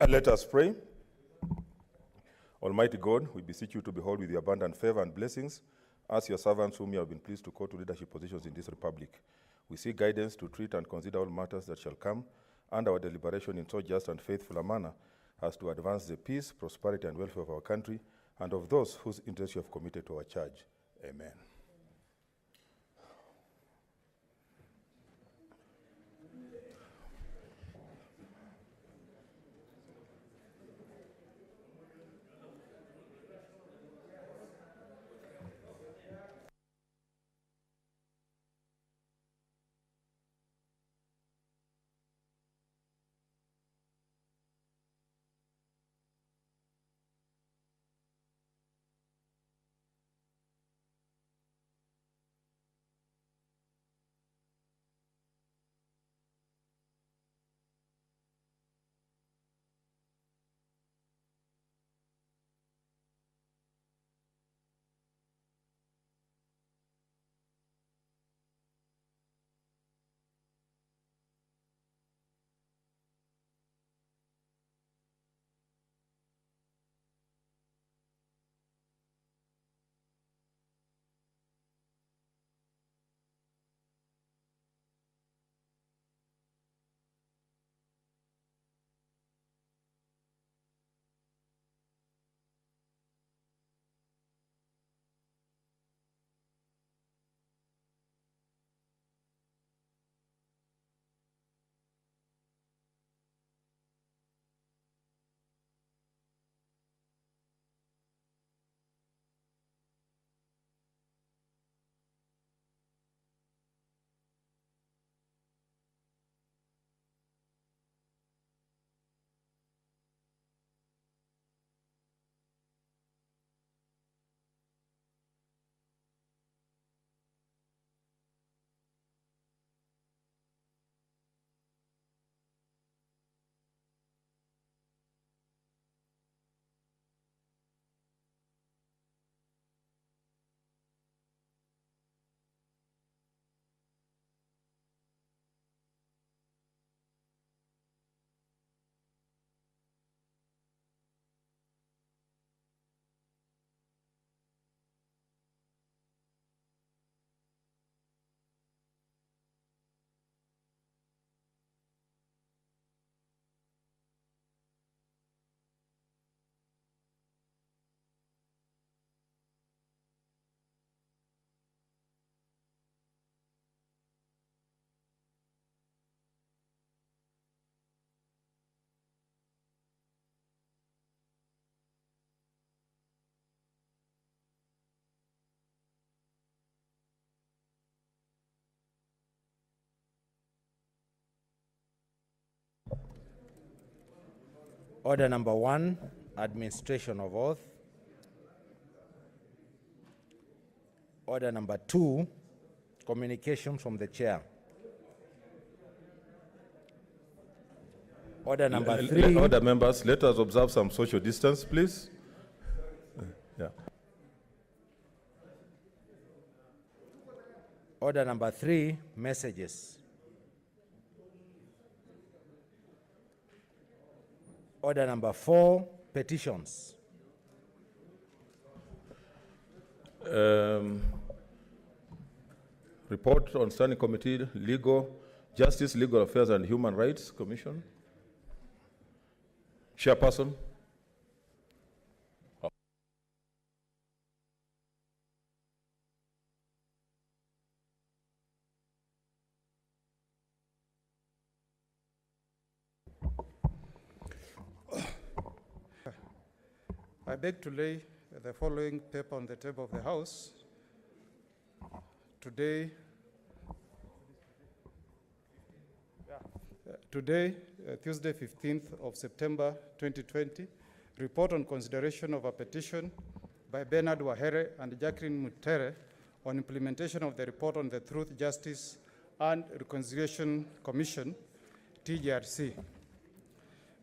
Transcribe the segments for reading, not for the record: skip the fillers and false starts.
Let us pray. Almighty God, we beseech you to behold with your abundant favor and blessings as your servants whom you have been pleased to call to leadership positions in this republic. We seek guidance to treat and consider all matters that shall come under our deliberation in so just and faithful a manner as to advance the peace, prosperity, and welfare of our country and of those whose interests you have committed to our charge. Amen. Order number 1, administration of oath. Order number 2, communication from the chair. Order number 3. Order members, let us observe some social distance, please. Yeah. Order number 3, messages. Order number 4, petitions. Report on Standing Committee, Justice, Legal Affairs and Human Rights Commission. Chairperson. I beg to lay the following paper on the table of the House. Today, Tuesday, 15th of September, 2020, report on consideration of a petition by Bernard Wahere and Jacqueline Mutere on implementation of the report on the Truth, Justice and Reconciliation Commission, TJRC.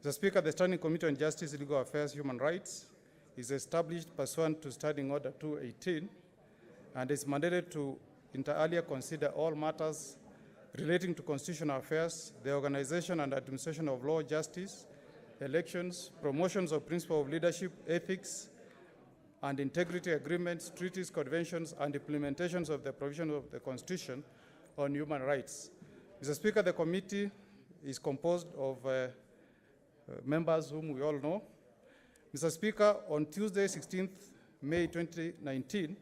The Speaker, the Standing Committee on Justice, Legal Affairs, Human Rights is established pursuant to Standing Order 218 and is mandated to inter alia consider all matters relating to constitutional affairs, the organization and administration of law, justice, elections, promotions of principle of leadership, ethics, and integrity agreements, treaties, conventions, and implementations of the provisions of the Constitution on human rights. Mr. Speaker, the committee is composed of members whom we all know. Mr. Speaker, on Tuesday, 16th May 2019,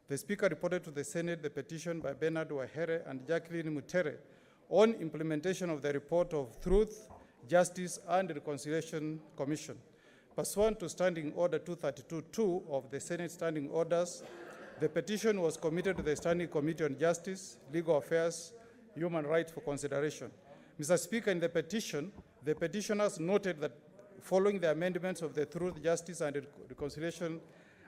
the Speaker reported to the Senate the petition by Bernard Wahere and Jacqueline Mutere on implementation of the report of Truth, Justice, and Reconciliation Commission. Pursuant to Standing Order 232-2 of the Senate Standing Orders, the petition was committed to the Standing Committee on Justice, Legal Affairs, Human Rights for consideration. Mr. Speaker, in the petition, the petitioners noted that following the amendments of the Truth, Justice, and Reconciliation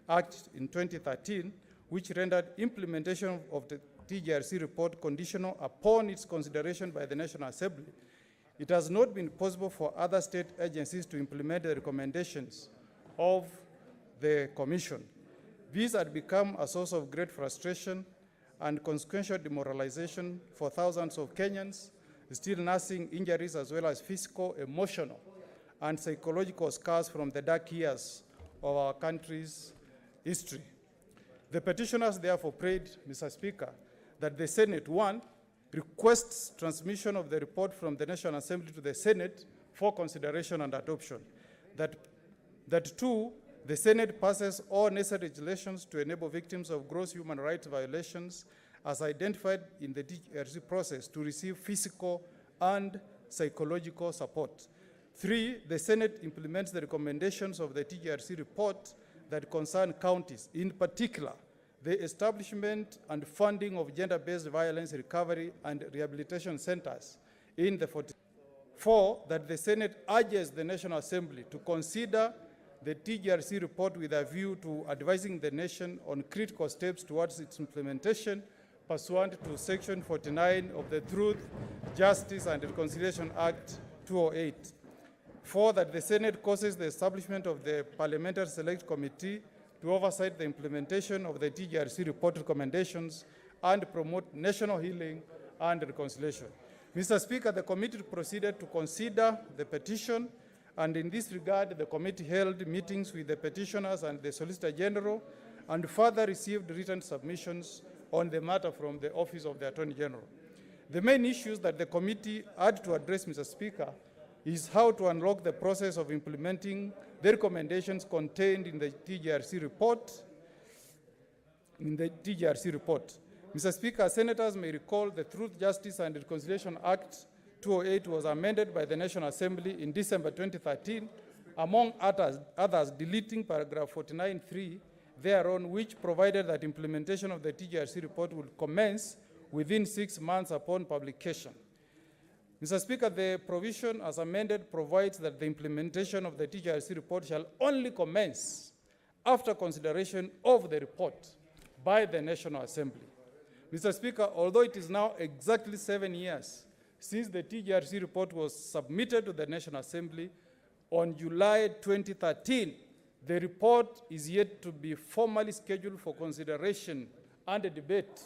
Act in 2013, which rendered implementation of the TJRC report conditional upon its consideration by the National Assembly, it has not been possible for other state agencies to implement the recommendations of the Commission. These had become a source of great frustration and consequential demoralization for thousands of Kenyans, still nursing injuries as well as physical, emotional, and psychological scars from the dark years of our country's history. The petitioners therefore prayed, Mr. Speaker, that the Senate, one, requests transmission of the report from the National Assembly to the Senate for consideration and adoption. That two, the Senate passes all necessary legislations to enable victims of gross human rights violations as identified in the TJRC process to receive physical and psychological support. Three, the Senate implements the recommendations of the TJRC report that concern counties, in particular, the establishment and funding of gender-based violence recovery and rehabilitation centers in the 40. Four, that the Senate urges the National Assembly to consider the TJRC report with a view to advising the nation on critical steps towards its implementation pursuant to Section 49 of the Truth, Justice, and Reconciliation Act 2008. Four, that the Senate causes the establishment of the Parliamentary Select Committee to oversight the implementation of the TJRC report recommendations and promote national healing and reconciliation. Mr. Speaker, the committee proceeded to consider the petition, and in this regard, the committee held meetings with the petitioners and the Solicitor General, and further received written submissions on the matter from the Office of the Attorney General. The main issues that the committee had to address, Mr. Speaker, is how to unlock the process of implementing the recommendations contained in the TJRC report. Mr. Speaker, senators may recall the Truth, Justice, and Reconciliation Act 2008 was amended by the National Assembly in December 2013, among others deleting paragraph 49.3 thereon, which provided that implementation of the TJRC report would commence within 6 months upon publication. Mr. Speaker, the provision as amended provides that the implementation of the TJRC report shall only commence after consideration of the report by the National Assembly. Mr. Speaker, although it is now exactly 7 years since the TJRC report was submitted to the National Assembly on July 2013, the report is yet to be formally scheduled for consideration and a debate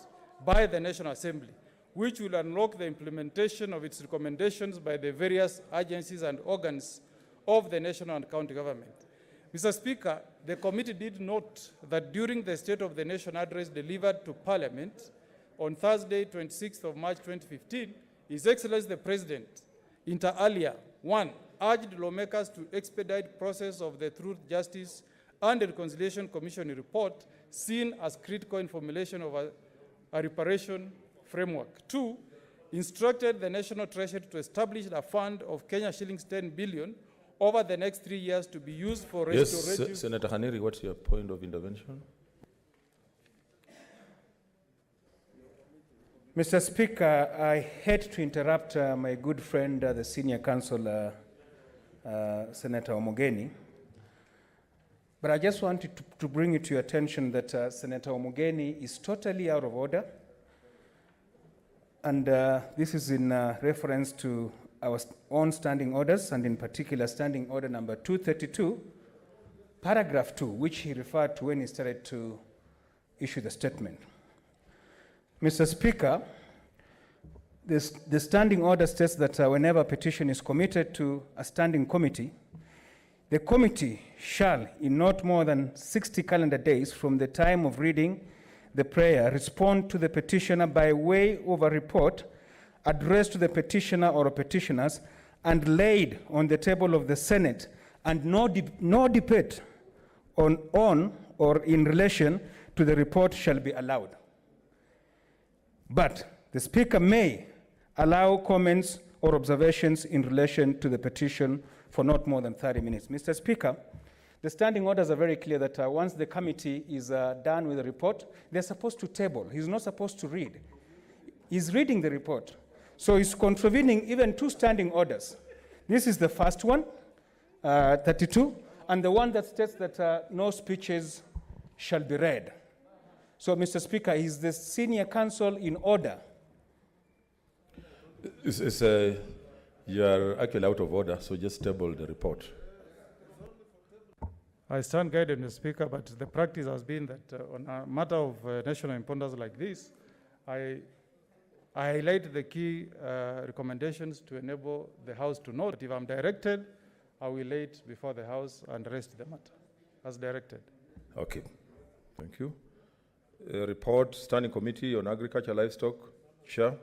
by the National Assembly, which will unlock the implementation of its recommendations by the various agencies and organs of the national and county government. Mr. Speaker, the committee did note that during the State of the Nation address delivered to Parliament on Thursday, 26th of March 2015, His Excellency the President, inter alia, one, urged lawmakers to expedite process of the Truth, Justice, and Reconciliation Commission report, seen as critical in formulation of a reparation framework. Two, instructed the National Treasury to establish a fund of Kenya shillings 10 billion over the next 3 years to be used for restorative... Yes, Senator Haneri, what's your point of intervention? Mr. Speaker, I hate to interrupt my good friend, the senior counsel, Senator Omogeni, but I just wanted to bring it to your attention that Senator Omogeni is totally out of order. And this is in reference to our own standing orders, and in particular standing order number 232, paragraph 2, which he referred to when he started to issue the statement. Mr. Speaker, the standing order states that whenever a petition is committed to a standing committee, The committee shall, in not more than 60 calendar days from the time of reading the prayer, respond to the petitioner by way of a report addressed to the petitioner or petitioners and laid on the table of the Senate, and no debate on or in relation to the report shall be allowed. But the Speaker may allow comments or observations in relation to the petition for not more than 30 minutes. Mr. Speaker, the standing orders are very clear that once the committee is done with the report, they're supposed to table. He's not supposed to read. He's reading the report. So he's contravening even 2 standing orders. This is the first one, 32, and the one that states that no speeches shall be read. So, Mr. Speaker, is the senior counsel in order? You are actually out of order, so just table the report. I stand guided, Mr. Speaker, but the practice has been that on a matter of national importance like this, I highlight the key recommendations to enable the House to know that if I'm directed, I will lay it before the House and rest the matter as directed. Okay, thank you. Report, Standing Committee on Agriculture, Livestock, Chair.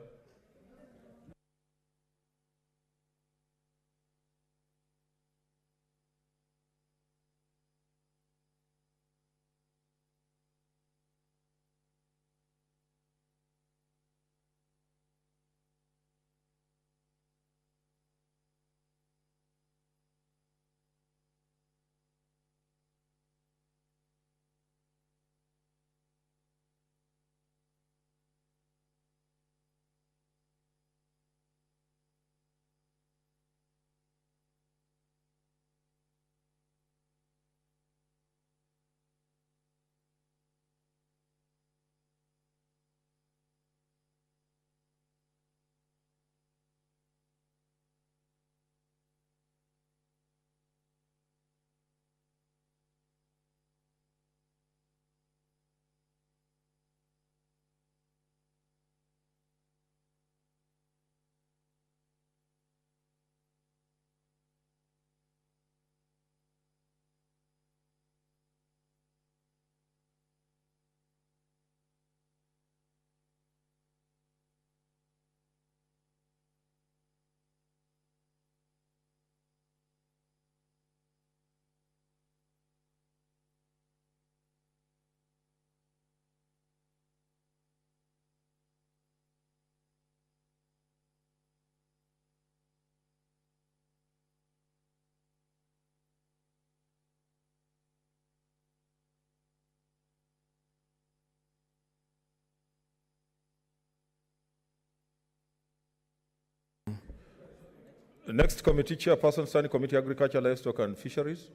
The next committee, Chairperson, Standing Committee, Agriculture, Livestock and Fisheries.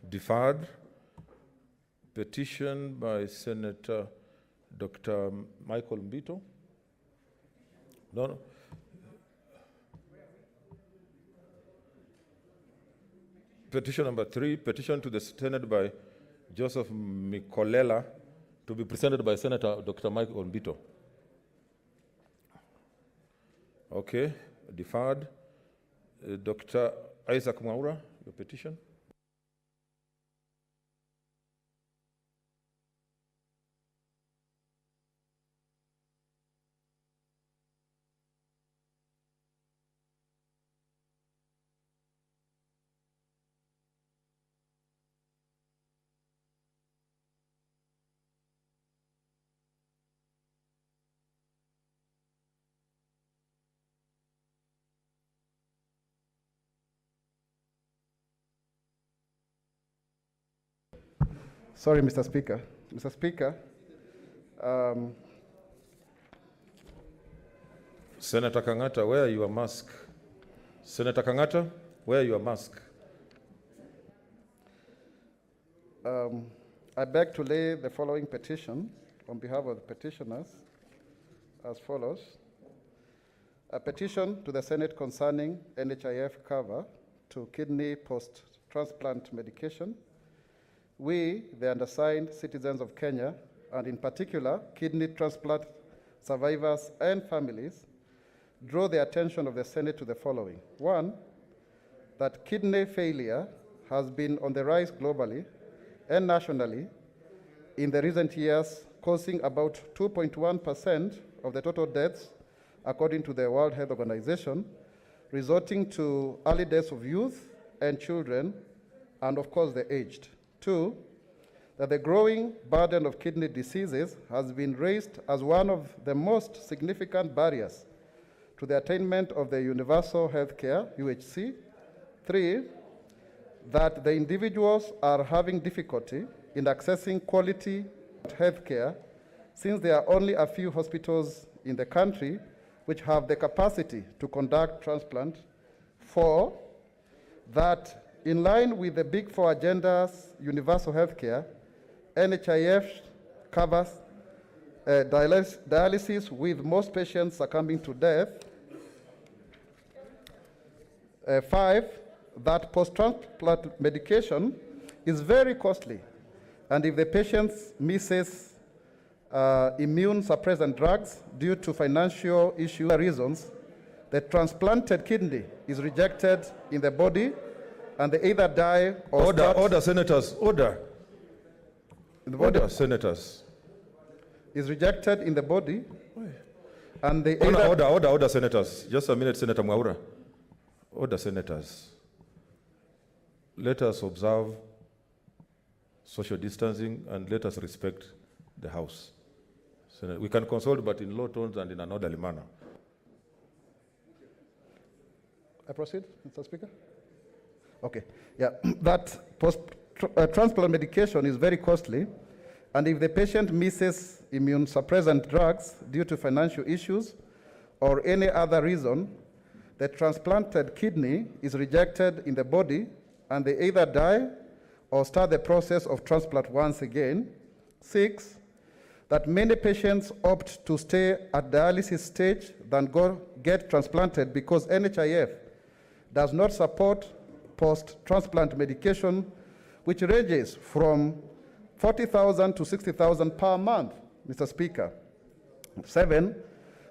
Deferred petition by Senator Dr. Michael Mbito. No. Petition number 3, petition to the Senate by Joseph Mikolela, to be presented by Senator Dr. Michael Mbito. Okay, deferred. Dr. Isaac Mwaura, your petition. Sorry, Mr. Speaker. Mr. Speaker, Senator Kangata, wear your mask. Senator Kangata, wear your mask. I beg to lay the following petition on behalf of the petitioners as follows. A petition to the Senate concerning NHIF cover to kidney post-transplant medication we, the undersigned citizens of Kenya, and in particular, kidney transplant survivors and families, draw the attention of the Senate to the following. One, that kidney failure has been on the rise globally and nationally in the recent years, causing about 2.1% of the total deaths, according to the World Health Organization, resulting to early deaths of youth and children, and of course the aged. Two, that the growing burden of kidney diseases has been raised as one of the most significant barriers to the attainment of the universal health care, UHC. Three, that the individuals are having difficulty in accessing quality health care since there are only a few hospitals in the country which have the capacity to conduct transplant. Four, that in line with the Big Four agenda's universal health care, NHIF covers dialysis with most patients succumbing to death. Five, that post-transplant medication is very costly, and if the patient misses immune suppressant drugs due to financial issues or reasons, the transplanted kidney is rejected in the body, and they either die or Order, senators, order. Order, senators. Is rejected in the body, and they Order, senators. Just a minute, Senator Mwaura. Order, senators. Let us observe social distancing and let us respect the House. We can consult, but in low tones and in an orderly manner. I proceed, Mr. Speaker? Okay. Yeah, that transplant medication is very costly, and if the patient misses immune suppressant drugs due to financial issues or any other reason, the transplanted kidney is rejected in the body, and they either die or start the process of transplant once again. Six, that many patients opt to stay at dialysis stage than go get transplanted because NHIF does not support post-transplant medication, which ranges from 40,000 to 60,000 per month, Mr. Speaker. Seven,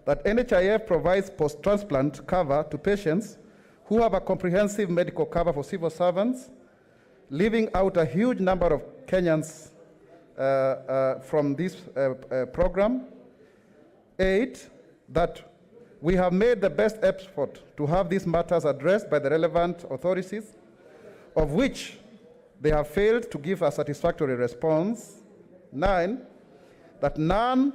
that NHIF provides post-transplant cover to patients who have a comprehensive medical cover for civil servants, leaving out a huge number of Kenyans from this program. Eight, that we have made the best effort to have these matters addressed by the relevant authorities, of which they have failed to give a satisfactory response. Nine, that none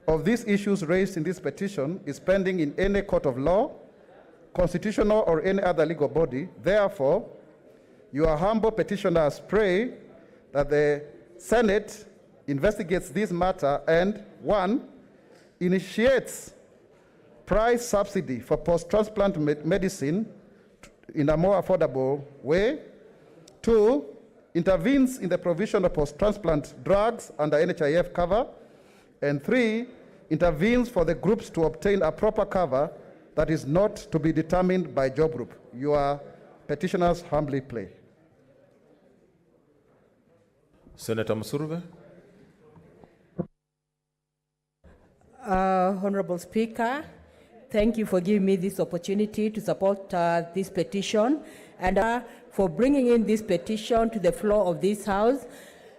of these issues raised in this petition is pending in any court of law, constitutional or any other legal body. Therefore, your humble petitioners pray that the Senate investigates this matter and, one, initiates price subsidy for post-transplant medicine in a more affordable way. Two, intervenes in the provision of post-transplant drugs under NHIF cover. And three, intervenes for the groups to obtain a proper cover that is not to be determined by job group. Your petitioners humbly pray. Senator Musurve. Honorable Speaker, thank you for giving me this opportunity to support this petition and for bringing in this petition to the floor of this House.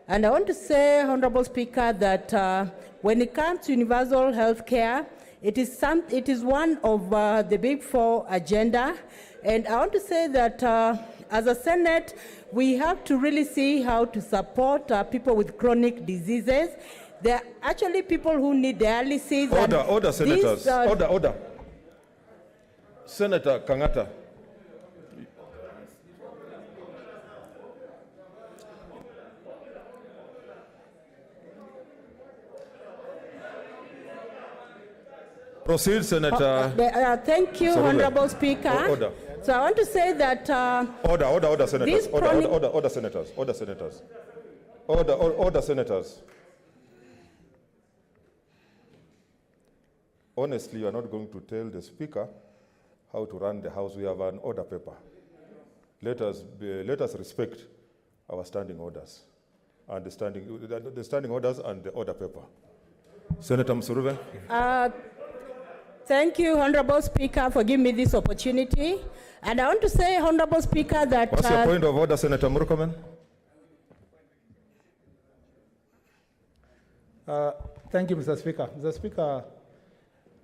And I want to say, Honorable Speaker, that when it comes to universal health care, it is one of the Big Four agenda. And I want to say that as a Senate, we have to really see how to support people with chronic diseases. There are actually people who need dialysis. Order, senators. Order. Senator Kangata. Proceed, Senator. Thank you, Honorable Speaker. Order. So I want to say that... Order, senators. Order, senators. Order, senators. Order, senators. Honestly, you are not going to tell the Speaker how to run the House. We have an order paper. Let us respect our standing orders. and the standing orders and the order paper. Senator Msurube. Thank you, Honorable Speaker, for giving me this opportunity. And I want to say, Honorable Speaker, that... What's your point of order, Senator Murkomen? Thank you, Mr. Speaker. Mr. Speaker,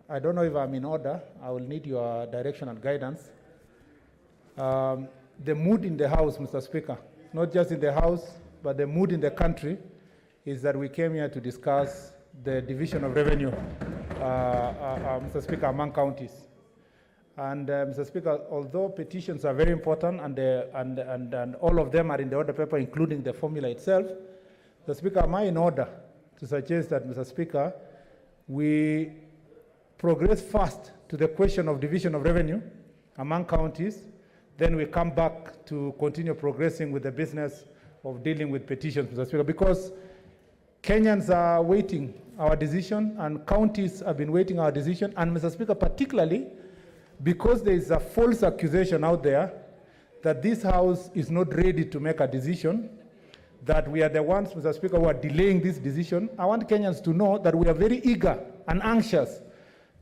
I don't know if I'm in order. I will need your direction and guidance. The mood in the House, Mr. Speaker, not just in the House, but the mood in the country, is that we came here to discuss the division of revenue, Mr. Speaker, among counties. And Mr. Speaker, although petitions are very important and all of them are in the order paper, including the formula itself, Mr. Speaker, am I in order to suggest that, Mr. Speaker, we progress fast to the question of division of revenue among counties, then we come back to continue progressing with the business of dealing with petitions, Mr. Speaker, because Kenyans are waiting our decision and counties have been waiting our decision, and Mr. Speaker, particularly because there is a false accusation out there that this House is not ready to make a decision, that we are the ones, Mr. Speaker, who are delaying this decision. I want Kenyans to know that we are very eager and anxious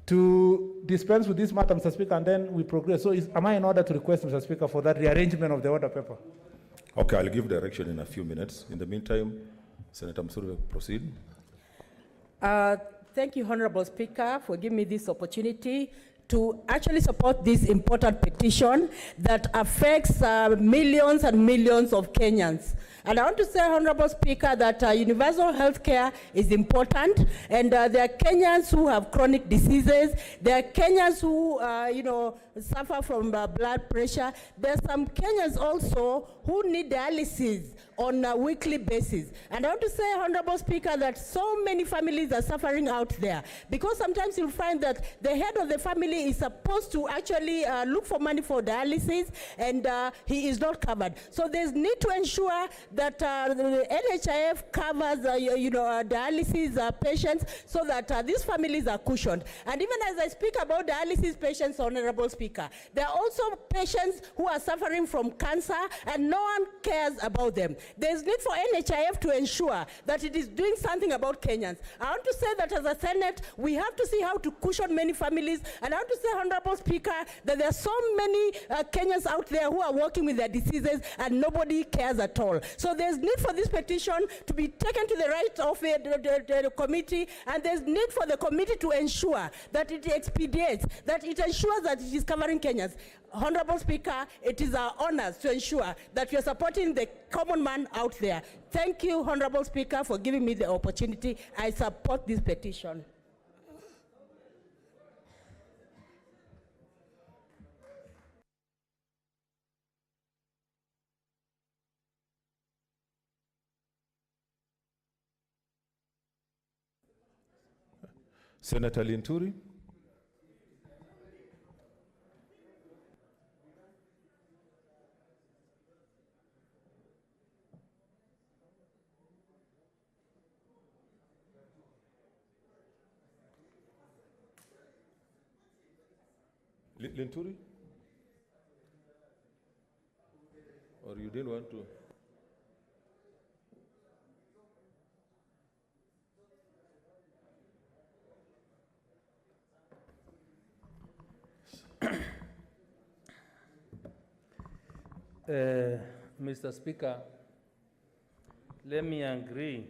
to dispense with this matter, Mr. Speaker, and then we progress. So am I in order to request, Mr. Speaker, for that rearrangement of the order paper? Okay, I'll give direction in a few minutes. In the meantime, Senator Msurube, proceed. Thank you, Honorable Speaker, for giving me this opportunity to actually support this important petition that affects millions and millions of Kenyans. And I want to say, Honorable Speaker, that universal health care is important, and there are Kenyans who have chronic diseases. There are Kenyans who, suffer from blood pressure. There are some Kenyans also who need dialysis on a weekly basis. And I want to say, Honorable Speaker, that so many families are suffering out there, because sometimes you'll find that the head of the family is supposed to actually look for money for dialysis, and he is not covered. So there's need to ensure that the NHIF covers, dialysis patients, so that these families are cushioned. And even as I speak about dialysis patients, Honorable Speaker, there are also patients who are suffering from cancer, and no one cares about them. There's need for NHIF to ensure that it is doing something about Kenyans. I want to say that as a Senate, we have to see how to cushion many families. And I want to say, Honorable Speaker, that there are so many Kenyans out there who are working with their diseases and nobody cares at all. So there's need for this petition to be taken to the right of the committee, and there's need for the committee to ensure that it expedites, that it ensures that it is covering Kenyans. Honorable Speaker, it is our honor to ensure that we are supporting the common man out there. Thank you, Honorable Speaker, for giving me the opportunity. I support this petition. Senator Linturi. Linturi? Or you didn't want to? Mr. Speaker, let me agree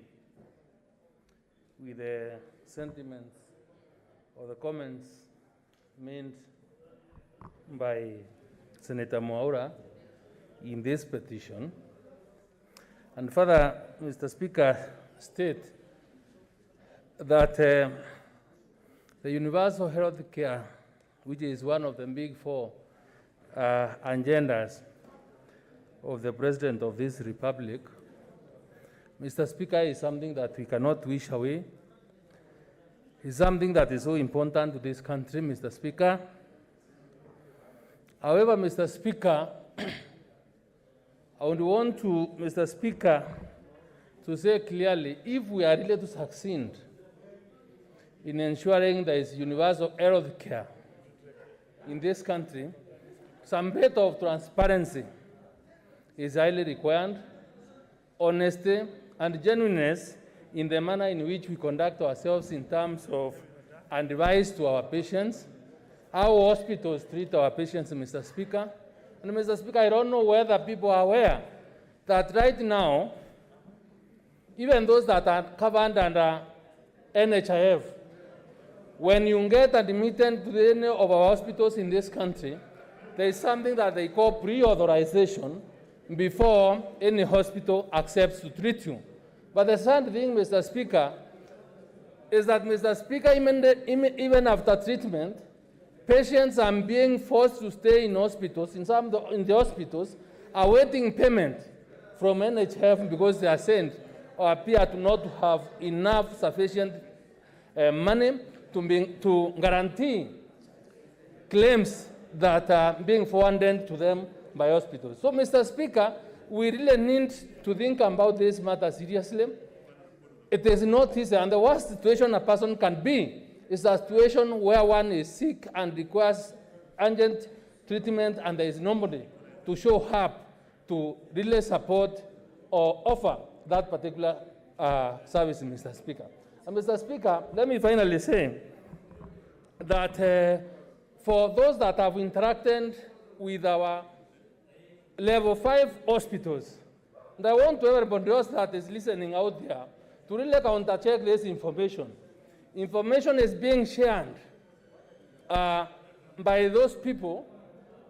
with the sentiments or the comments made by Senator Mwaura in this petition. And further, Mr. Speaker, state that the universal health care, which is one of the big four agendas of the President of this Republic, Mr. Speaker, is something that we cannot wish away. It's something that is so important to this country, Mr. Speaker. However, Mr. Speaker, I would want to, Mr. Speaker, to say clearly, if we are really to succeed in ensuring there is universal health care in this country, some bit of transparency is highly required, honesty, and genuineness in the manner in which we conduct ourselves in terms of advice to our patients, how hospitals treat our patients, Mr. Speaker. And Mr. Speaker, I don't know whether people are aware that right now, even those that are covered under NHIF, when you get admitted to any of our hospitals in this country, there is something that they call pre-authorization before any hospital accepts to treat you. But the sad thing, Mr. Speaker, is that, Mr. Speaker, even after treatment, patients are being forced to stay in hospitals, in the hospitals, awaiting payment from NHIF because they are sent or appear to not have enough sufficient money to guarantee claims that are being forwarded to them by hospitals. So, Mr. Speaker, we really need to think about this matter seriously. It is not easy, and the worst situation a person can be is a situation where one is sick and requires urgent treatment, and there is nobody to show up to really support or offer that particular service, Mr. Speaker. And Mr. Speaker, let me finally say that for those that have interacted with our level 5 hospitals, and I want everybody else that is listening out there to really counter-check this information. Information is being shared by those people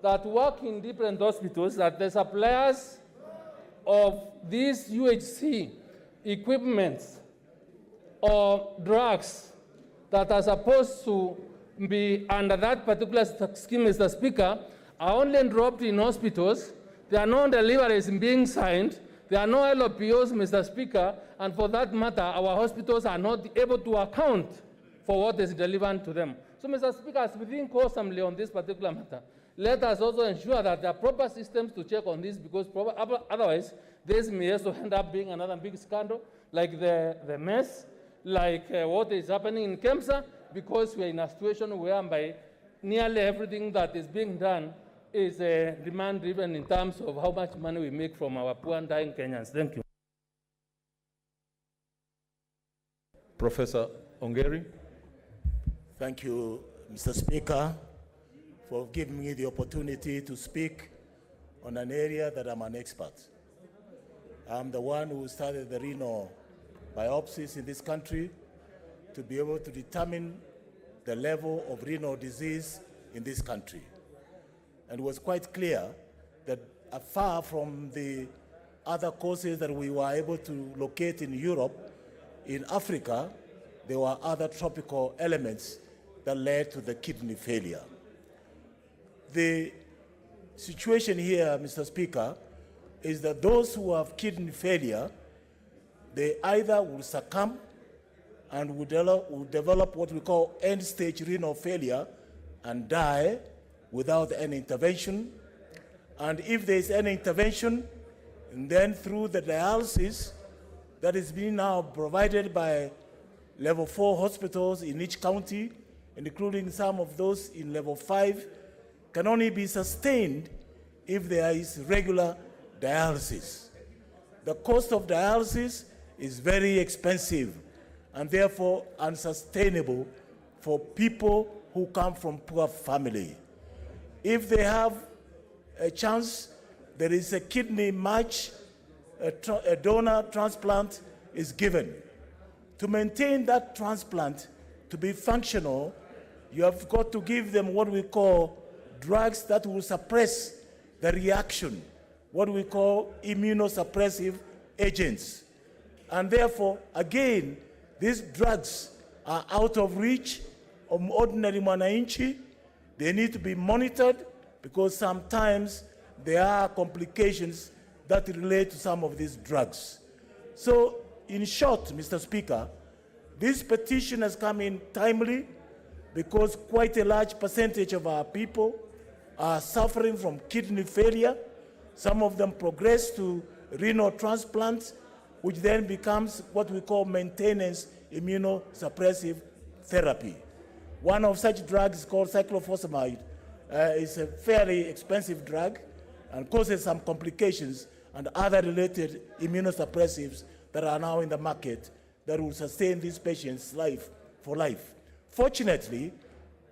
that work in different hospitals, that the suppliers of these UHC equipments or drugs that are supposed to be under that particular scheme, Mr. Speaker, are only dropped in hospitals. There are no deliveries being signed. There are no LOPOs, Mr. Speaker, and for that matter, our hospitals are not able to account for what is delivered to them. So, Mr. Speaker, as we think wholesomely on this particular matter, let us also ensure that there are proper systems to check on this, because otherwise, this may also end up being another big scandal, like the mess, like what is happening in Kemsa, because we are in a situation whereby nearly everything that is being done is demand-driven in terms of how much money we make from our poor and dying Kenyans. Thank you. Professor Ongeri. Thank you, Mr. Speaker, for giving me the opportunity to speak on an area that I'm an expert. I'm the one who started the renal biopsies in this country to be able to determine the level of renal disease in this country. And it was quite clear that far from the other causes that we were able to locate in Europe, in Africa, there were other tropical elements that led to the kidney failure. The situation here, Mr. Speaker, is that those who have kidney failure, they either will succumb and will develop what we call end-stage renal failure and die without any intervention. And if there is any intervention, and then through the dialysis that is being now provided by level 4 hospitals in each county, including some of those in level 5, can only be sustained if there is regular dialysis. The cost of dialysis is very expensive and therefore unsustainable for people who come from poor family. If they have a chance, there is a kidney match, a donor transplant is given. To maintain that transplant to be functional, you have got to give them what we call drugs that will suppress the reaction, what we call immunosuppressive agents. And therefore, again, these drugs are out of reach of ordinary mwananchi. They need to be monitored because sometimes there are complications that relate to some of these drugs. So, in short, Mr. Speaker, this petition has come in timely because quite a large percentage of our people are suffering from kidney failure. Some of them progress to renal transplants, which then becomes what we call maintenance immunosuppressive therapy. One of such drugs is called cyclophosphamide. It's a fairly expensive drug and causes some complications and other related immunosuppressives that are now in the market that will sustain these patients' life for life. Fortunately,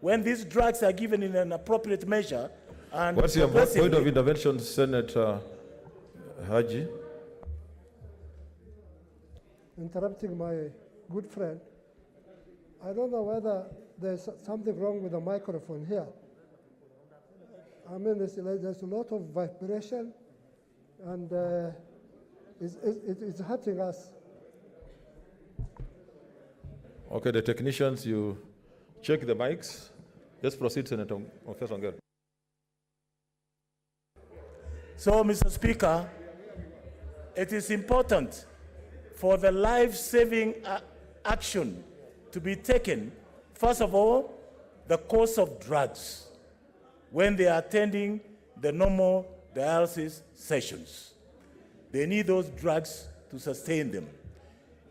when these drugs are given in an appropriate measure and What's your point progressively- of intervention, Senator Haji? Interrupting my good friend, I don't know whether there's something wrong with the microphone here. I mean, there's a lot of vibration, and it's hurting us. Okay, the technicians, you check the mics. Just proceed, Senator Professor Ongeri. So, Mr. Speaker, it is important for the life-saving action to be taken, first of all, the course of drugs when they are attending the normal dialysis sessions. They need those drugs to sustain them.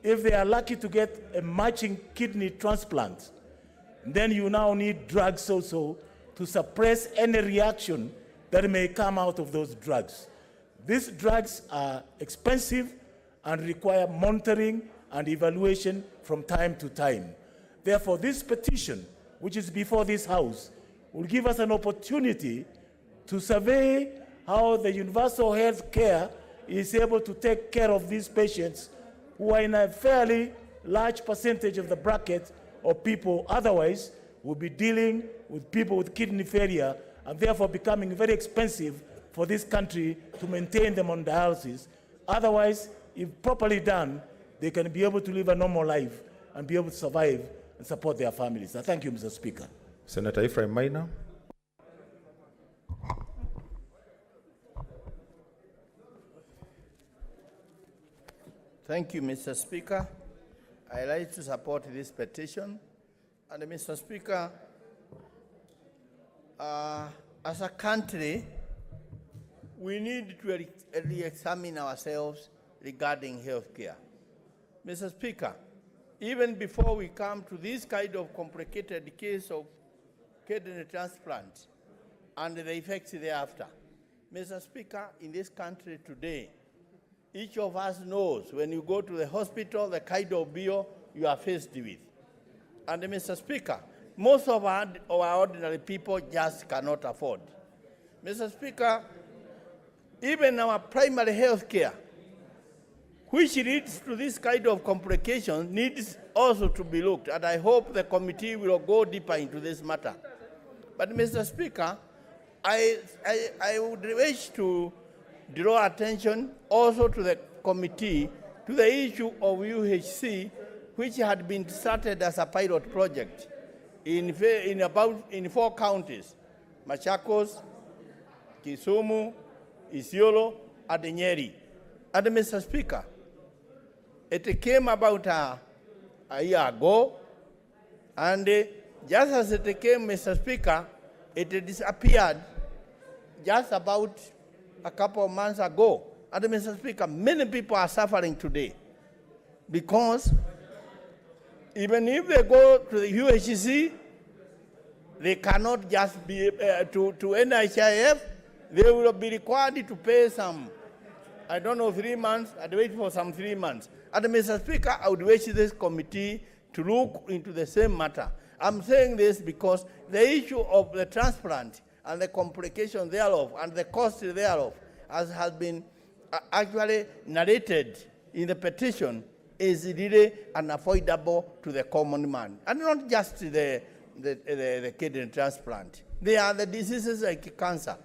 If they are lucky to get a matching kidney transplant, then you now need drugs also to suppress any reaction that may come out of those drugs. These drugs are expensive and require monitoring and evaluation from time to time. Therefore, this petition, which is before this House, will give us an opportunity to survey how the universal health care is able to take care of these patients who are in a fairly large percentage of the bracket of people otherwise will be dealing with people with kidney failure and therefore becoming very expensive for this country to maintain them on dialysis. Otherwise, if properly done, they can be able to live a normal life and be able to survive and support their families. I thank you, Mr. Speaker. Senator Ephraim Maina. Thank you, Mr. Speaker. I like to support this petition. And Mr. Speaker, as a country, we need to re-examine ourselves regarding healthcare. Mr. Speaker, even before we come to this kind of complicated case of kidney transplant and the effects thereafter, Mr. Speaker, in this country today, each of us knows when you go to the hospital, the kind of bill you are faced with. And Mr. Speaker, most of our ordinary people just cannot afford. Mr. Speaker, even our primary health care, which leads to this kind of complications, needs also to be looked at. I hope the committee will go deeper into this matter. But Mr. Speaker, I would wish to draw attention also to the committee to the issue of UHC, which had been started as a pilot project in 4 counties, Machakos, Kisumu, Isiolo, and Nyeri. And Mr. Speaker, it came about a year ago, and just as it came, Mr. Speaker, it disappeared just about a couple of months ago. And Mr. Speaker, many people are suffering today because even if they go to the UHC, they cannot just be to NHIF, they will be required to pay some, I don't know, 3 months, and wait for some 3 months. And Mr. Speaker, I would wish this committee to look into the same matter. I'm saying this because the issue of the transplant and the complications thereof and the cost thereof, as has been actually narrated in the petition, is really unavoidable to the common man. And not just the kidney transplant. There are the diseases like cancer.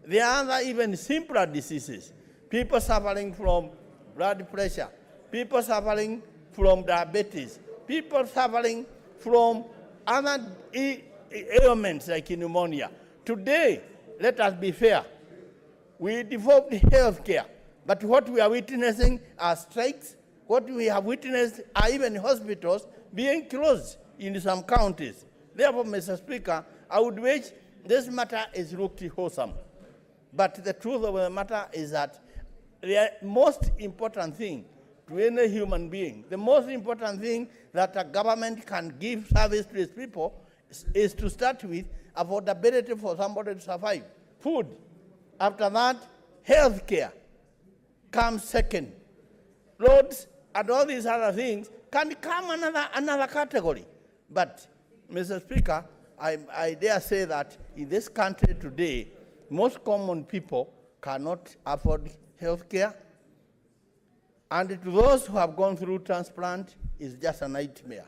There are other even simpler diseases. People suffering from blood pressure. People suffering from diabetes. People suffering from other ailments like pneumonia. Today, let us be fair. We developed health care, but what we are witnessing are strikes. What we have witnessed are even hospitals being closed in some counties. Therefore, Mr. Speaker, I would wish this matter is looked wholesome. But the truth of the matter is that the most important thing to any human being, the most important thing that a government can give service to its people is to start with affordability for somebody to survive. Food. After that, health care comes second. Roads and all these other things can come another category. But, Mr. Speaker, I dare say that in this country today, most common people cannot afford health care. And to those who have gone through transplant, it's just a nightmare.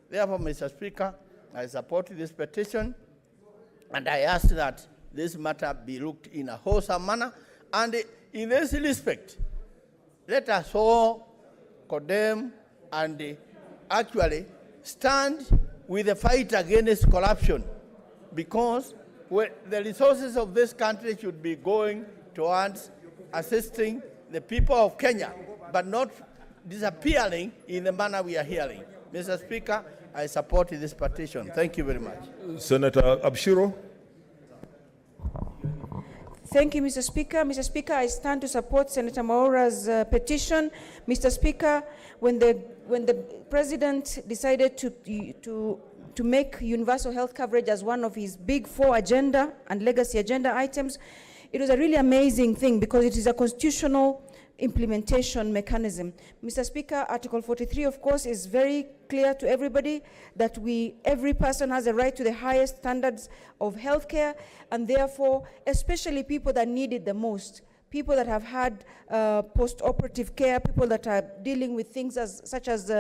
Therefore, Mr. Speaker, I support this petition, and I ask that this matter be looked in a wholesome manner. And in this respect, let us all condemn and actually stand with the fight against corruption, because the resources of this country should be going towards assisting the people of Kenya, but not disappearing in the manner we are hearing. Mr. Speaker, I support this petition. Thank you very much. Senator Abshiro. Thank you, Mr. Speaker. Mr. Speaker, I stand to support Senator Maura's petition. Mr. Speaker, when the President decided to make universal health coverage as one of his big 4 agenda and legacy agenda items, it was a really amazing thing because it is a constitutional implementation mechanism. Mr. Speaker, Article 43, of course, is very clear to everybody that every person has a right to the highest standards of healthcare, and therefore, especially people that need it the most, people that have had post-operative care, people that are dealing with things such as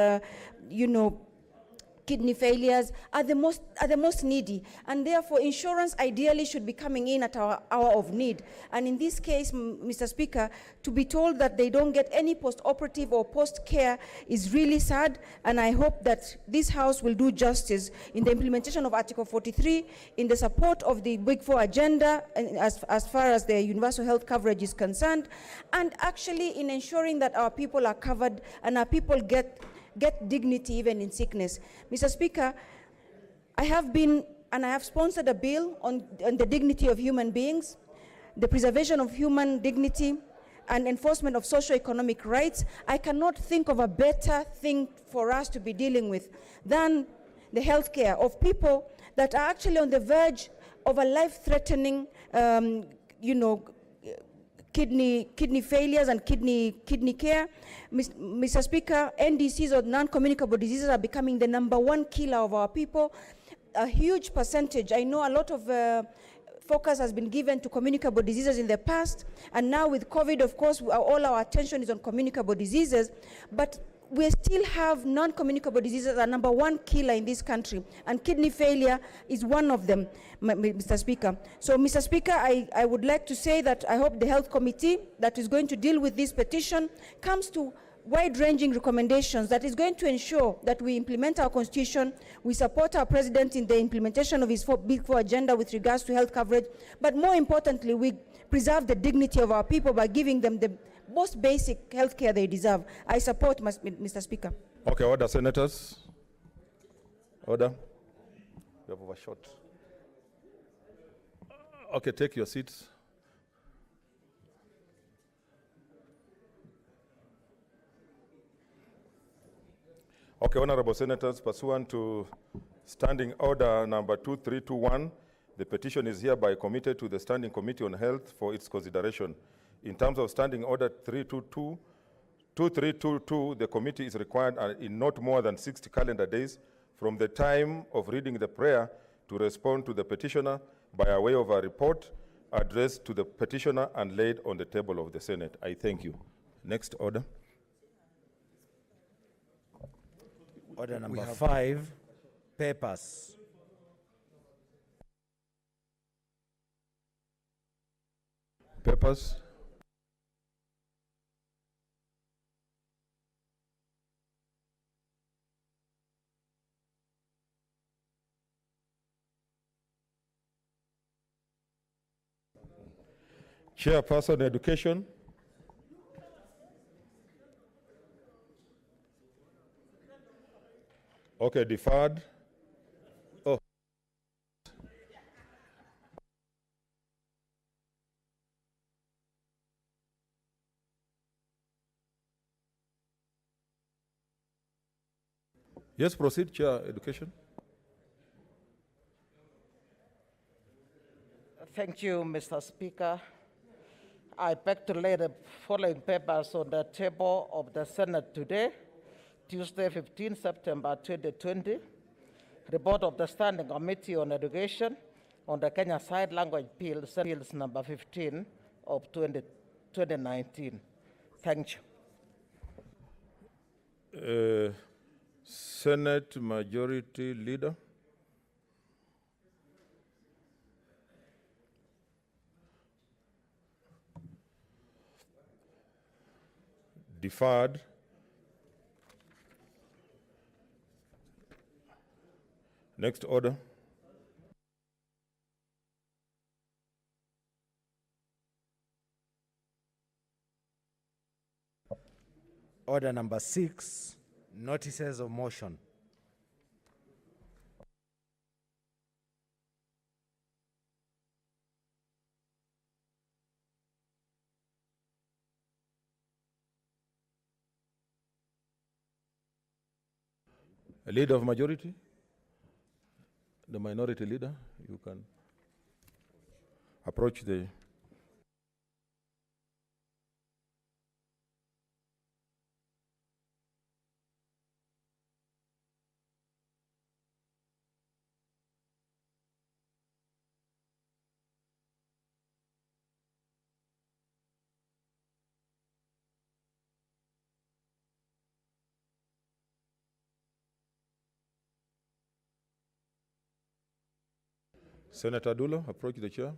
kidney failures are the most needy, and therefore insurance ideally should be coming in at our hour of need. And in this case, Mr. Speaker, to be told that they don't get any post-operative or post-care is really sad, and I hope that this House will do justice in the implementation of Article 43, in the support of the Big 4 agenda as far as the universal health coverage is concerned, and actually in ensuring that our people are covered and our people get dignity even in sickness. Mr. Speaker, I have sponsored a bill on the dignity of human beings, the preservation of human dignity, and enforcement of socio-economic rights. I cannot think of a better thing for us to be dealing with than the health care of people that are actually on the verge of a life-threatening, kidney failures and kidney care. Mr. Speaker, NDCs or non-communicable diseases are becoming the #1 killer of our people. A huge percentage, I know a lot of focus has been given to communicable diseases in the past, and now with COVID, of course, all our attention is on communicable diseases, but we still have non-communicable diseases are #1 killer in this country, and kidney failure is one of them, Mr. Speaker. So, Mr. Speaker, I would like to say that I hope the Health Committee that is going to deal with this petition comes to wide-ranging recommendations that is going to ensure that we implement our Constitution, we support our President in the implementation of his Big 4 agenda with regards to health coverage, but more importantly, we preserve the dignity of our people by giving them the most basic health care they deserve. I support, Mr. Speaker. Okay, order, senators. Order. You have overshot. Okay, take your seats. Okay, honorable senators, pursuant to Standing Order number 2321, the petition is hereby committed to the Standing Committee on Health for its consideration. In terms of Standing Order 2322, the committee is required in not more than 60 calendar days from the time of reading the prayer to respond to the petitioner by way of a report addressed to the petitioner and laid on the table of the Senate. I thank you. Next order. Order number 5, papers. Papers. Chairperson, Education. Okay, deferred. Oh. Yes, proceed, Chair, Education. Thank you, Mr. Speaker. I beg to lay the following papers on the table of the Senate today. Tuesday, 15 September 2020, report of the Standing Committee on Education on the Kenya Side Language Bills number 15 of 2019. Thank you. Senate Majority Leader. Deferred. Next order. Order number 6, notices of motion. A leader of majority, the minority leader, you can approach the Senator Dulo, approach the chair.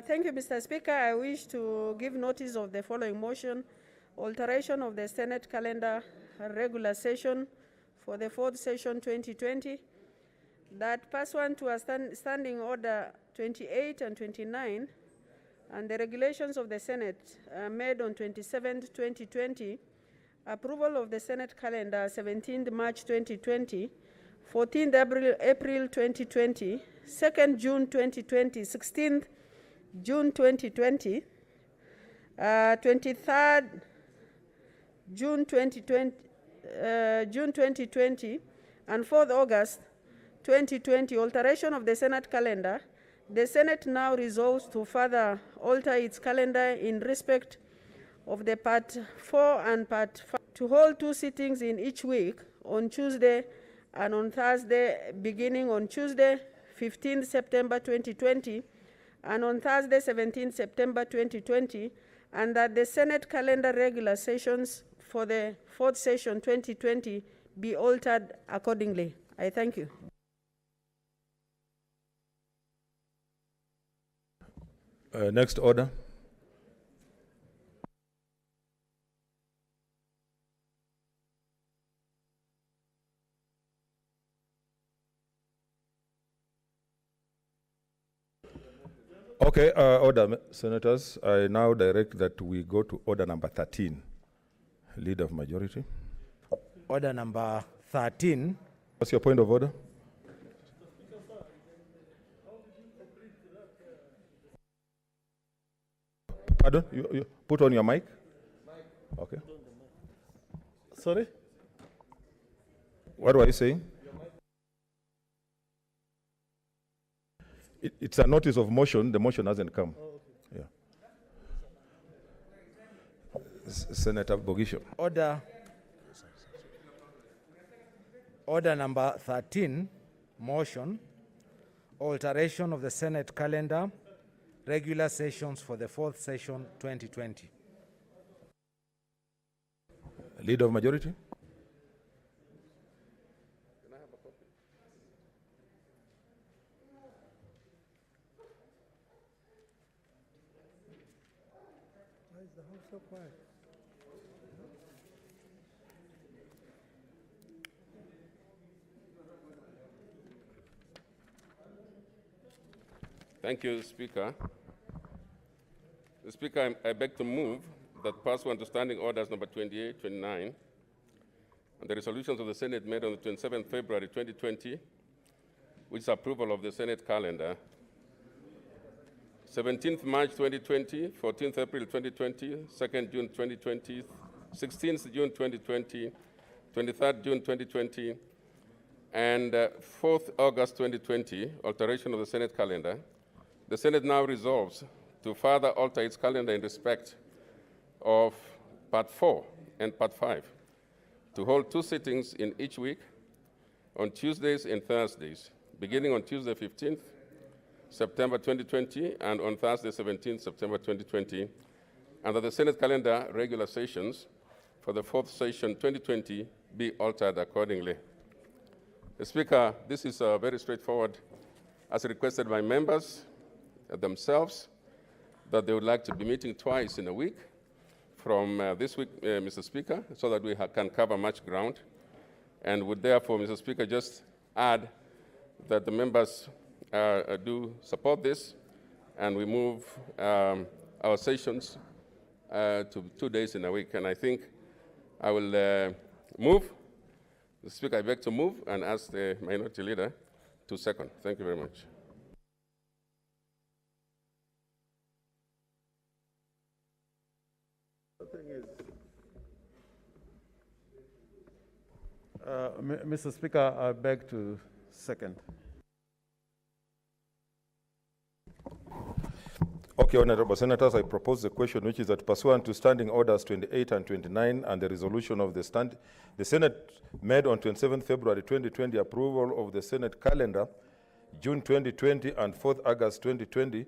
Thank you, Mr. Speaker. I wish to give notice of the following motion: alteration of the Senate calendar regular session for the 4th session 2020, that pursuant to a standing order 28 and 29 and the regulations of the Senate made on 27th 2020, approval of the Senate calendar 17th March 2020, 14th April 2020, 2nd June 2020, 16th June 2020, 23rd June 2020, and 4th August 2020, alteration of the Senate calendar. The Senate now resolves to further alter its calendar in respect of the Part 4 and Part 5 to hold 2 sittings in each week on Tuesday and on Thursday, beginning on Tuesday, 15th September 2020, and on Thursday, 17th September 2020, and that the Senate calendar regular sessions for the 4th session 2020 be altered accordingly. I thank you. Next order. Okay, order, senators. I now direct that we go to order number 13, leader of majority. Order number 13. What's your point of order? Pardon? You put on your mic? Okay. Sorry? What were you saying? It's a notice of motion. The motion hasn't come. Oh, okay. Yeah. Senator Bogisho. Order number 13, motion, alteration of the Senate calendar, regular sessions for the 4th session 2020. Leader of majority. Why is the house so quiet? Thank you, Speaker. Speaker, I beg to move that pursuant to Standing Orders number 28, 29, and the resolutions of the Senate made on the 27th February 2020, which is approval of the Senate calendar, 17th March 2020, 14th April 2020, 2nd June 2020, 16th June 2020, 23rd June 2020, and 4th August 2020, alteration of the Senate calendar. The Senate now resolves to further alter its calendar in respect of Part 4 and Part 5, to hold 2 sittings in each week on Tuesdays and Thursdays, beginning on Tuesday 15th September 2020 and on Thursday 17th September 2020, and that the Senate calendar regular sessions for the 4th session 2020 be altered accordingly. Speaker, this is very straightforward, as requested by members themselves, that they would like to be meeting twice in a week from this week, Mr. Speaker, so that we can cover much ground, and would therefore, Mr. Speaker, just add that the members do support this, and we move our sessions to 2 days in a week. And I think I will move. The Speaker, I beg to move and ask the Minority Leader to second. Thank you very much. Mr. Speaker, I beg to second. Okay, Honorable Senators, I propose the question, which is that pursuant to Standing Orders 28 and 29 and the resolution of the Senate made on 27 February 2020 approval of the Senate calendar, June 2020 and 4th August 2020,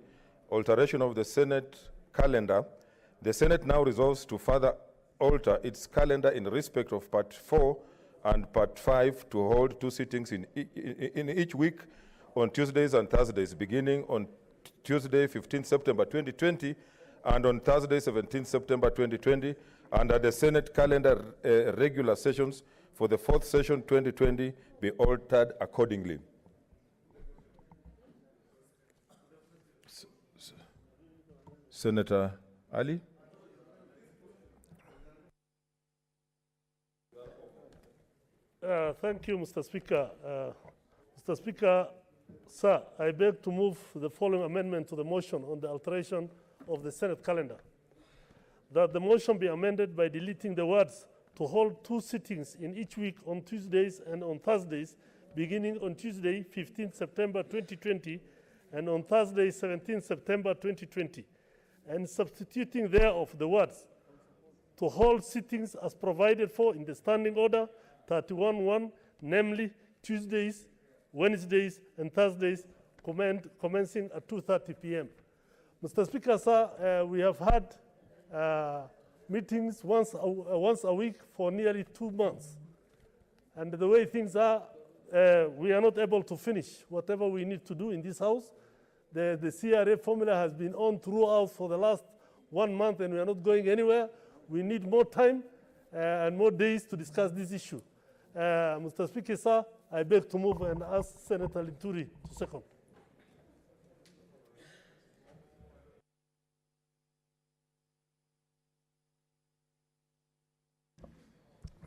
alteration of the Senate calendar, the Senate now resolves to further alter its calendar in respect of Part 4 and Part 5 to hold 2 sittings in each week on Tuesdays and Thursdays, beginning on Tuesday, 15th September 2020, and on Thursday, 17th September 2020, under the Senate calendar regular sessions for the 4th session 2020 be altered accordingly. Senator Ali? Thank you, Mr. Speaker. Mr. Speaker, sir, I beg to move the following amendment to the motion on the alteration of the Senate calendar. That the motion be amended by deleting the words to hold 2 sittings in each week on Tuesdays and on Thursdays, beginning on Tuesday, 15th September 2020, and on Thursday, 17th September 2020, and substituting thereof the words to hold sittings as provided for in the Standing Order 31-1, namely Tuesdays, Wednesdays, and Thursdays, commencing at 2:30 p.m. Mr. Speaker, sir, we have had meetings once a week for nearly 2 months. And the way things are, we are not able to finish whatever we need to do in this House. The CRA formula has been on throughout for the last 1 month, and we are not going anywhere. We need more time and more days to discuss this issue. Mr. Speaker, sir, I beg to move and ask Senator Linturi to second.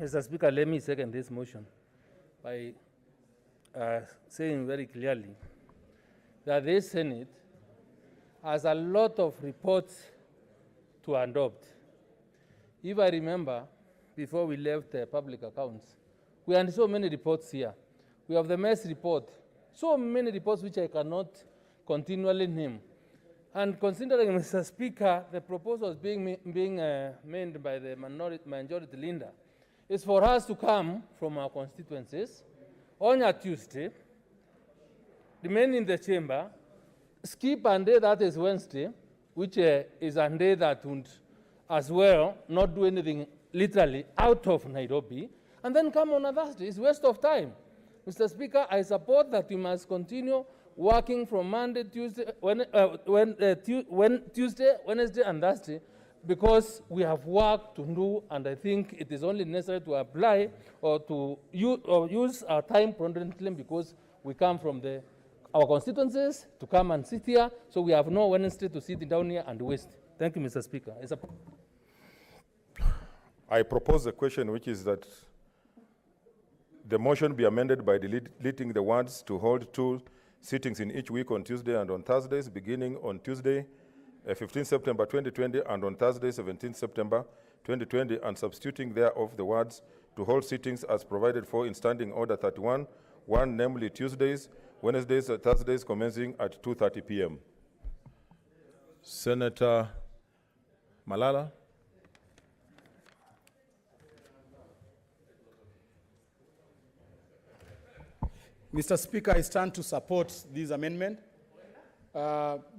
Mr. Speaker, let me second this motion by saying very clearly that this Senate has a lot of reports to adopt. If I remember, before we left public accounts, we had so many reports here. We have the mess report, so many reports which I cannot continually name. And considering, Mr. Speaker, the proposals being made by the majority leader, is for us to come from our constituencies on a Tuesday, remain in the chamber, skip a day that is Wednesday, which is a day that would as well not do anything literally out of Nairobi, and then come on a Thursday. It's waste of time. Mr. Speaker, I support that we must continue working from Monday, Tuesday, Tuesday, Wednesday, and Thursday, because we have work to do, and I think it is only necessary to apply or to use our time prudently because we come from the our constituencies to come and sit here, so we have no Wednesday to sit down here and waste. Thank you, Mr. Speaker. I propose a question, which is that the motion be amended by deleting the words "to hold 2 sittings in each week on Tuesday and on Thursdays, beginning on Tuesday, 15 September 2020, and on Thursday, 17 September 2020, and substituting thereof the words "to hold sittings as provided for in Standing Order 31, 1, namely Tuesdays, Wednesdays, and Thursdays, commencing at 2:30 p.m. Senator Malala. Mr. Speaker, I stand to support this amendment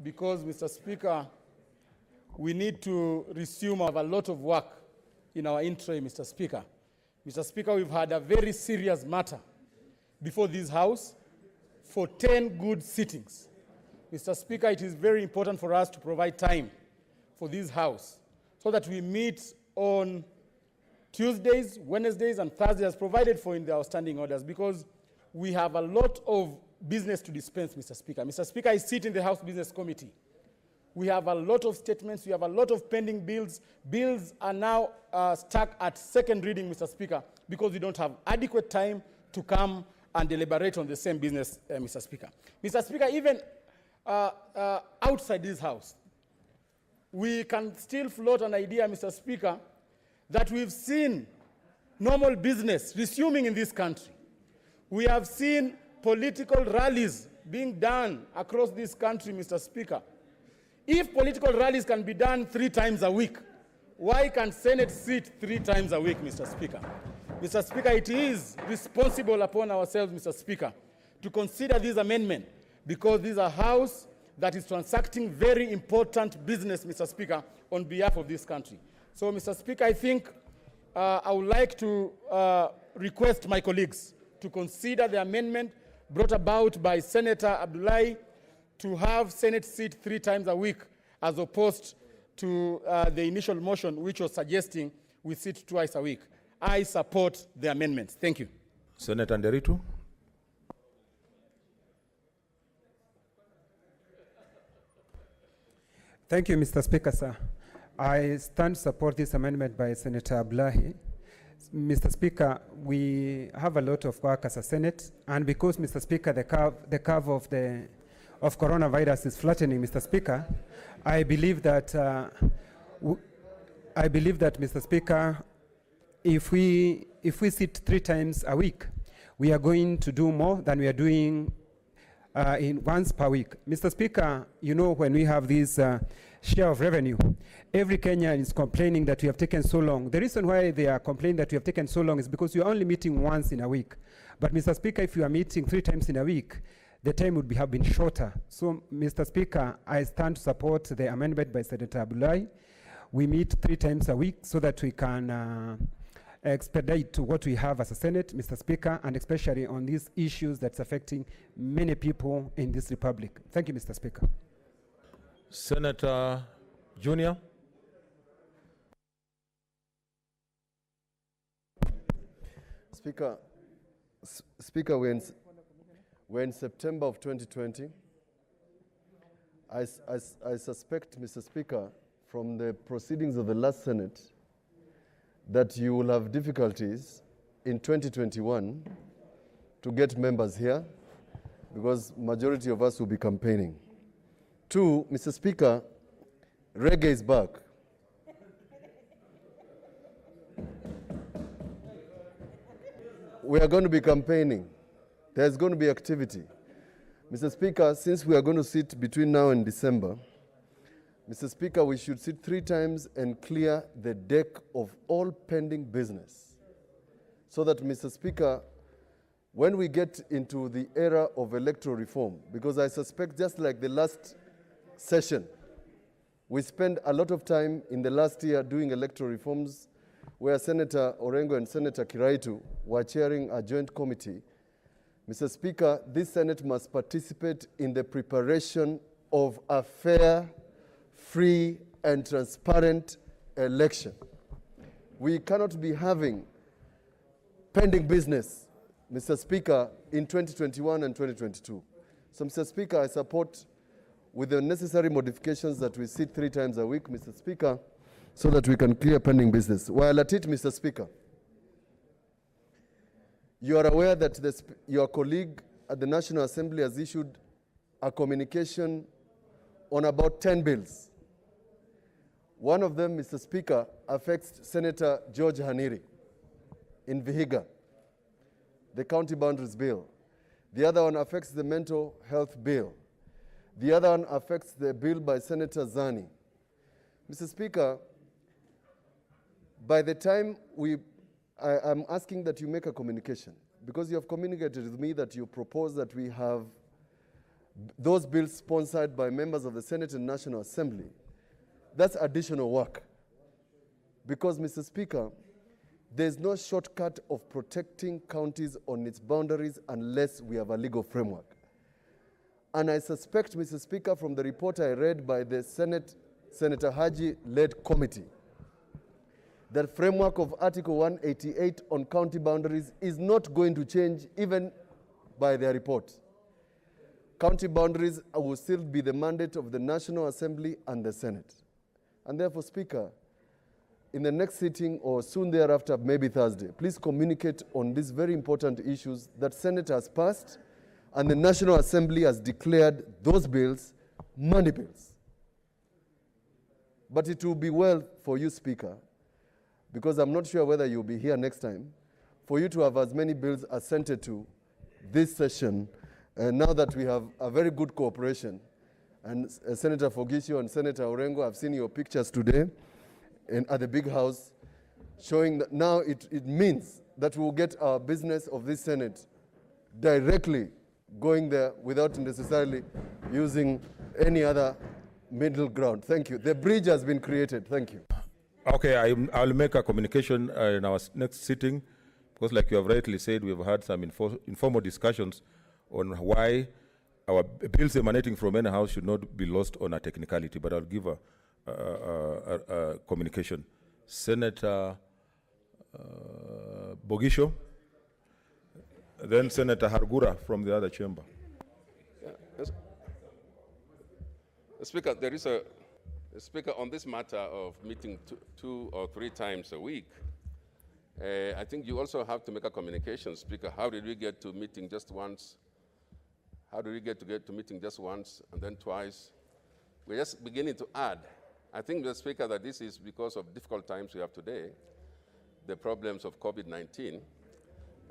because, Mr. Speaker, we need to resume a lot of work in our interim, Mr. Speaker. Mr. Speaker, we've had a very serious matter before this House for 10 good sittings. Mr. Speaker, it is very important for us to provide time for this House so that we meet on Tuesdays, Wednesdays, and Thursdays as provided for in our standing orders, because we have a lot of business to dispense, Mr. Speaker. Mr. Speaker, I sit in the House Business Committee. We have a lot of statements. We have a lot of pending bills. Bills are now stuck at second reading, Mr. Speaker, because we don't have adequate time to come and deliberate on the same business, Mr. Speaker. Mr. Speaker, even outside this House, we can still float an idea, Mr. Speaker, that we've seen normal business resuming in this country. We have seen political rallies being done across this country, Mr. Speaker. If political rallies can be done 3 times a week, why can Senate sit 3 times a week, Mr. Speaker? Mr. Speaker, it is responsible upon ourselves, Mr. Speaker, to consider this amendment, because this is a House that is transacting very important business, Mr. Speaker, on behalf of this country. So, Mr. Speaker, I think I would like to request my colleagues to consider the amendment brought about by Senator Abdullahi to have Senate sit 3 times a week, as opposed to the initial motion, which was suggesting we sit twice a week. I support the amendments. Thank you. Senator Nderitu. Thank you, Mr. Speaker, sir. I stand to support this amendment by Senator Abdullahi. Mr. Speaker, we have a lot of work as a Senate, and because, Mr. Speaker, the curve of coronavirus is flattening, Mr. Speaker, I believe that, Mr. Speaker, if we sit 3 times a week, we are going to do more than we are doing in once per week. Mr. Speaker, you know, when we have this share of revenue, every Kenyan is complaining that we have taken so long. The reason why they are complaining that we have taken so long is because you are only meeting once in a week. But, Mr. Speaker, if you are meeting 3 times in a week, the time would have been shorter. So, Mr. Speaker, I stand to support the amendment by Senator Abdullahi. We meet 3 times a week so that we can expedite what we have as a Senate, Mr. Speaker, and especially on these issues that's affecting many people in this republic. Thank you, Mr. Speaker. Senator Junior. Speaker, we're in September of 2020. I suspect, Mr. Speaker, from the proceedings of the last Senate, that you will have difficulties in 2021 to get members here, because majority of us will be campaigning. 2, Mr. Speaker, reggae is back. We are going to be campaigning. There's going to be activity. Mr. Speaker, since we are going to sit between now and December, Mr. Speaker, we should sit 3 times and clear the deck of all pending business, so that, Mr. Speaker, when we get into the era of electoral reform, because I suspect just like the last session, we spent a lot of time in the last year doing electoral reforms, where Senator Orengo and Senator Kiraitu were chairing a joint committee. Mr. Speaker, this Senate must participate in the preparation of a fair, free, and transparent election. We cannot be having pending business, Mr. Speaker, in 2021 and 2022. So, Mr. Speaker, I support with the necessary modifications that we sit 3 times a week, Mr. Speaker, so that we can clear pending business. While at it, Mr. Speaker, you are aware that your colleague at the National Assembly has issued a communication on about 10 bills. One of them, Mr. Speaker, affects Senator George Haniri in Vihiga, the County Boundaries Bill. The other one affects the Mental Health Bill. The other one affects the bill by Senator Zani. Mr. Speaker, by the time I'm asking that you make a communication, because you have communicated with me that you propose that we have those bills sponsored by members of the Senate and National Assembly. That's additional work. Because, Mr. Speaker, there's no shortcut of protecting counties on its boundaries unless we have a legal framework. And I suspect, Mr. Speaker, from the report I read by the Senator Haji-led committee, that framework of Article 188 on county boundaries is not going to change even by their report. County boundaries will still be the mandate of the National Assembly and the Senate. And therefore, Speaker, in the next sitting or soon thereafter, maybe Thursday, please communicate on these very important issues that Senate has passed and the National Assembly has declared those bills money bills. But it will be well for you, Speaker, because I'm not sure whether you'll be here next time, for you to have as many bills assented to this session, now that we have a very good cooperation. And Senator Fogisio and Senator Orengo, I've seen your pictures today at the big house, showing that now it means that we'll get our business of this Senate directly going there without necessarily using any other middle ground. Thank you. The bridge has been created. Thank you. Okay, I'll make a communication in our next sitting, because like you have rightly said, we've had some informal discussions on why our bills emanating from any house should not be lost on a technicality, but I'll give a communication. Senator Bogisho, then Senator Hargura from the other chamber. Yeah. Yes. Speaker, there is Speaker, on this matter of meeting 2 or 3 times a week, I think you also have to make a communication, Speaker. How did we get to meeting just once? How did we get to meeting just once and then twice? We're just beginning to add. I think, Mr. Speaker, that this is because of difficult times we have today, the problems of COVID-19.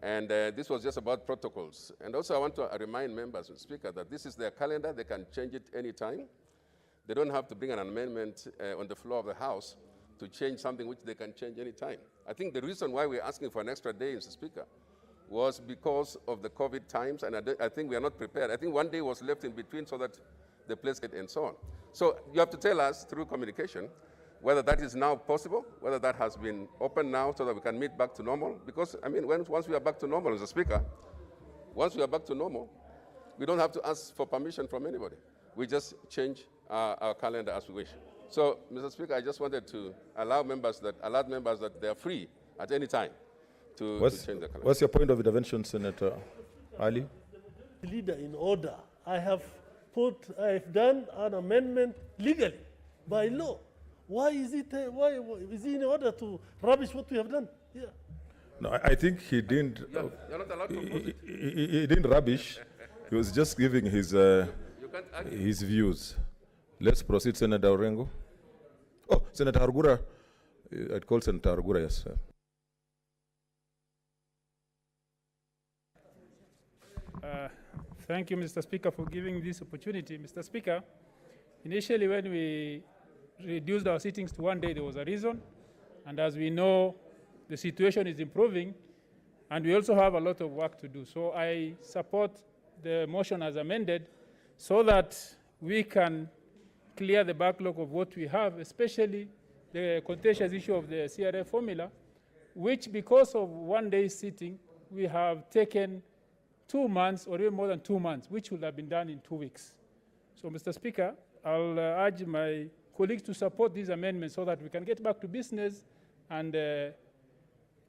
And this was just about protocols. And also I want to remind members, Mr. Speaker, that this is their calendar. They can change it anytime. They don't have to bring an amendment on the floor of the House to change something which they can change anytime. I think the reason why we're asking for an extra day, Mr. Speaker, was because of the COVID times, and I think we are not prepared. I think one day was left in between so that the place get and so on. So you have to tell us through communication whether that is now possible, whether that has been opened now so that we can meet back to normal. Because, I mean, once we are back to normal, Mr. Speaker, once we are back to normal, we don't have to ask for permission from anybody. We just change our calendar as we wish. So, Mr. Speaker, I just wanted to allow members that they are free at any time to change the calendar. What's your point of intervention, Senator Ali? Leader in order. I've done an amendment legally, by law. Why is it in order to rubbish what we have done? Yeah. No, I think he didn't. You're not allowed to oppose it. He didn't rubbish. He was just giving his views. Let's proceed, Senator Orengo. Oh, Senator Argura. I'd call Senator Argura, yes, sir. Thank you, Mr. Speaker, for giving this opportunity. Mr. Speaker, initially when we reduced our sittings to 1 day, there was a reason. And as we know, the situation is improving, and we also have a lot of work to do. So I support the motion as amended so that we can clear the backlog of what we have, especially the contentious issue of the CRF formula, which because of 1 day sitting, we have taken 2 months or even more than 2 months, which would have been done in 2 weeks. So, Mr. Speaker, I'll urge my colleagues to support these amendments so that we can get back to business and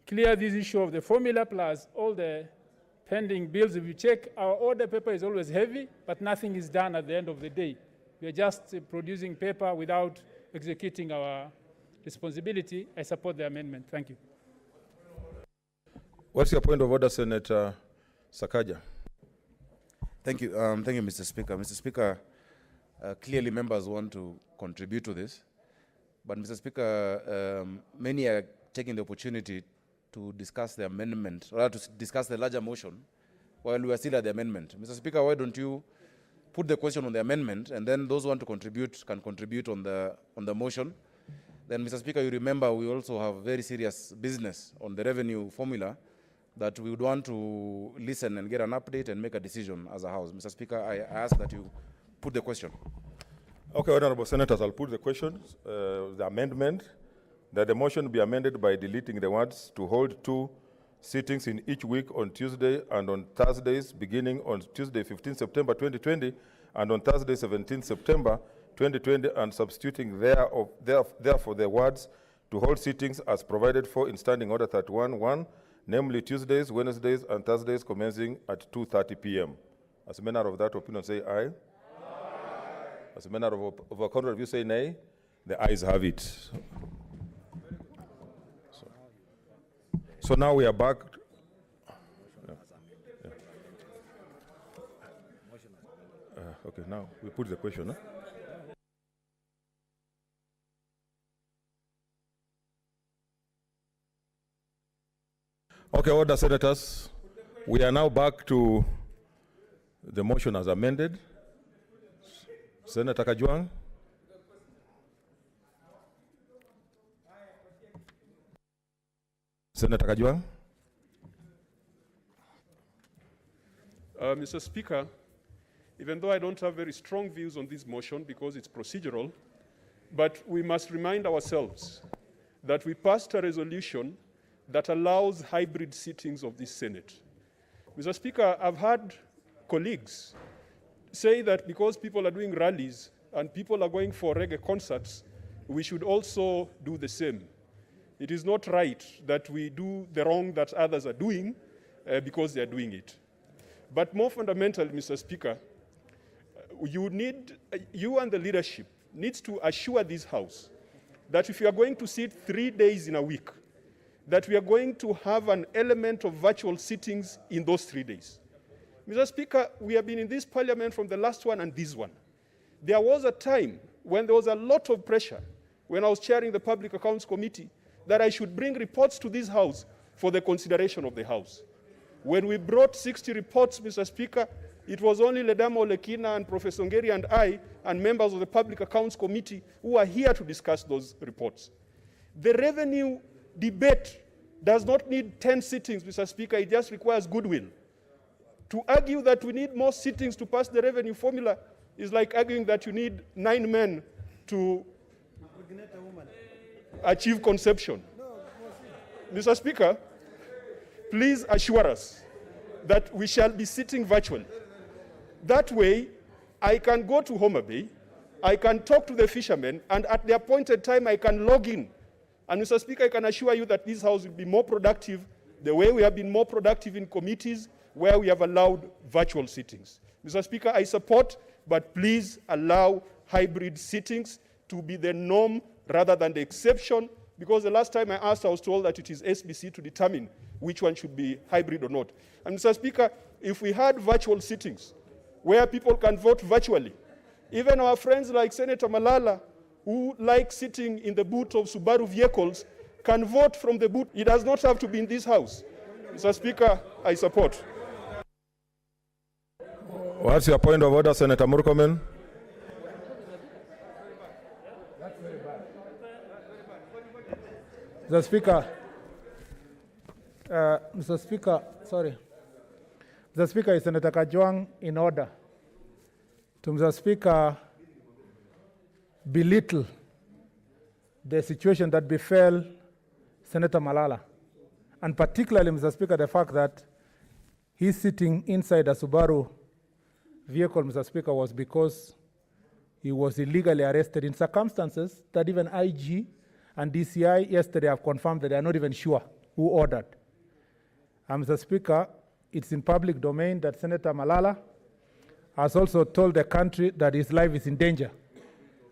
clear this issue of the formula plus all the pending bills. If you check, our order paper is always heavy, but nothing is done at the end of the day. We are just producing paper without executing our responsibility. I support the amendment. Thank you. What's your point of order, Senator Sakaja? Thank you, Mr. Speaker. Mr. Speaker, clearly members want to contribute to this, but Mr. Speaker, many are taking the opportunity to discuss the amendment, or to discuss the larger motion while we are still at the amendment. Mr. Speaker, why don't you put the question on the amendment, and then those who want to contribute can contribute on the motion. Then, Mr. Speaker, you remember we also have very serious business on the revenue formula that we would want to listen and get an update and make a decision as a House. Mr. Speaker, I ask that you put the question. Okay, Honorable Senators, I'll put the question, the amendment, that the motion be amended by deleting the words "to hold 2 sittings in each week on Tuesday and on Thursdays, beginning on Tuesday, 15 September 2020, and on Thursday, 17 September 2020, and substituting therefore the words "to hold sittings as provided for in Standing Order 31-1, namely Tuesdays, Wednesdays, and Thursdays commencing at 2:30 p.m. As a manner of that opinion, say aye. Aye. As a manner of a contrary view, say nay. The ayes have it. So now we are back. Okay, now we put the question. Huh? Okay, order, Senators. We are now back to the motion as amended. Senator Kajwang. Senator Kajwang. Mr. Speaker, even though I don't have very strong views on this motion because it's procedural, but we must remind ourselves that we passed a resolution that allows hybrid sittings of this Senate. Mr. Speaker, I've had colleagues say that because people are doing rallies and people are going for reggae concerts, we should also do the same. It is not right that we do the wrong that others are doing because they are doing it. But more fundamentally, Mr. Speaker, you and the leadership needs to assure this House that if you are going to sit 3 days in a week, that we are going to have an element of virtual sittings in those 3 days. Mr. Speaker, we have been in this parliament from the last one and this one. There was a time when there was a lot of pressure when I was chairing the Public Accounts Committee that I should bring reports to this House for the consideration of the House. When we brought 60 reports, Mr. Speaker, it was only Ledamo Lekina and Professor Ngeri and I and members of the Public Accounts Committee who are here to discuss those reports. The revenue debate does not need 10 sittings, Mr. Speaker. It just requires goodwill. To argue that we need more sittings to pass the revenue formula is like arguing that you need 9 men to achieve conception. Mr. Speaker, please assure us that we shall be sitting virtually. That way, I can go to Homa Bay, I can talk to the fishermen, and at the appointed time, I can log in. And Mr. Speaker, I can assure you that this House will be more productive the way we have been more productive in committees where we have allowed virtual sittings. Mr. Speaker, I support, but please allow hybrid sittings to be the norm rather than the exception, because the last time I asked, I was told that it is SBC to determine which one should be hybrid or not. And Mr. Speaker, if we had virtual sittings where people can vote virtually, even our friends like Senator Malala, who like sitting in the boot of Subaru vehicles, can vote from the boot. It does not have to be in this House. Mr. Speaker, I support. What's your point of order, Senator Murkomen? Mr. Speaker, Mr. Speaker, is Senator Kajwang in order to, Mr. Speaker, belittle the situation that befell Senator Malala, and particularly, Mr. Speaker, the fact that he's sitting inside a Subaru vehicle, Mr. Speaker, was because he was illegally arrested in circumstances that even IG and DCI yesterday have confirmed that they are not even sure who ordered. Mr. Speaker, it's in public domain that Senator Malala has also told the country that his life is in danger.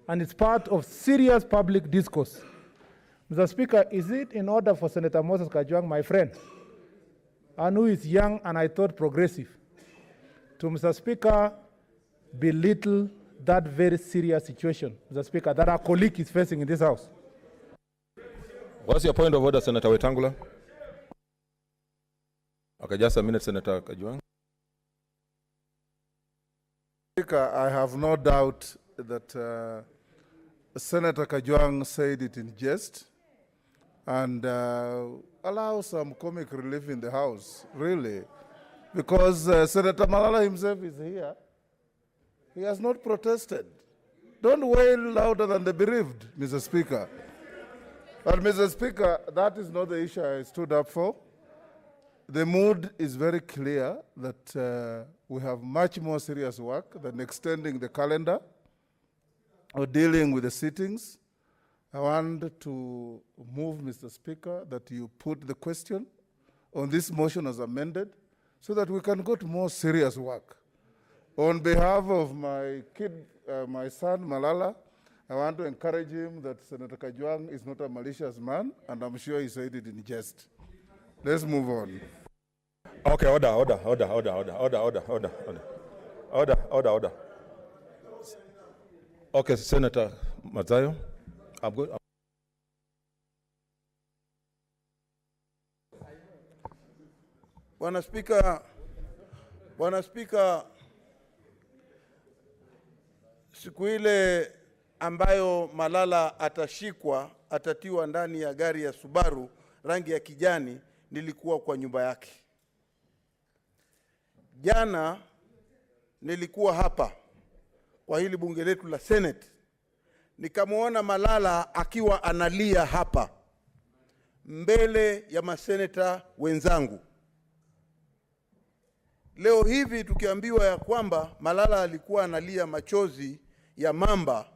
And it's part of serious public discourse. Mr. Speaker, is it in order for Senator Moses Kajwang, my friend, and who is young and I thought progressive, to, Mr. Speaker, belittle that very serious situation, Mr. Speaker, that our colleague is facing in this House? What's your point of order, Senator Wetangula? Okay, just a minute, Senator Kajwang. Speaker, I have no doubt that Senator Kajwang said it in jest and allow some comic relief in the House, really, because Senator Malala himself is here. He has not protested. Don't wail louder than the bereaved, Mr. Speaker. But, Mr. Speaker, that is not the issue I stood up for. The mood is very clear that we have much more serious work than extending the calendar or dealing with the sittings. I want to move, Mr. Speaker, that you put the question on this motion as amended so that we can go to more serious work. On behalf of my kid, my son, Malala, I want to encourage him that Senator Kajwang is not a malicious man, and I'm sure he said it in jest. Let's move on. Okay, order. Okay, Senator Mazayo, I'm good. Bwana Spika, siku ile ambayo Malala atashikwa, atatiwa ndani ya gari ya Subaru rangi ya kijani, nilikuwa kwa nyumba yake. Jana nilikuwa hapa kwa hili bunge letu la Senate, nikamuona Malala akiwa analia hapa mbele ya maseneta wenzangu. Leo hivi tukiambiwa ya kwamba Malala alikuwa analia machozi ya mamba,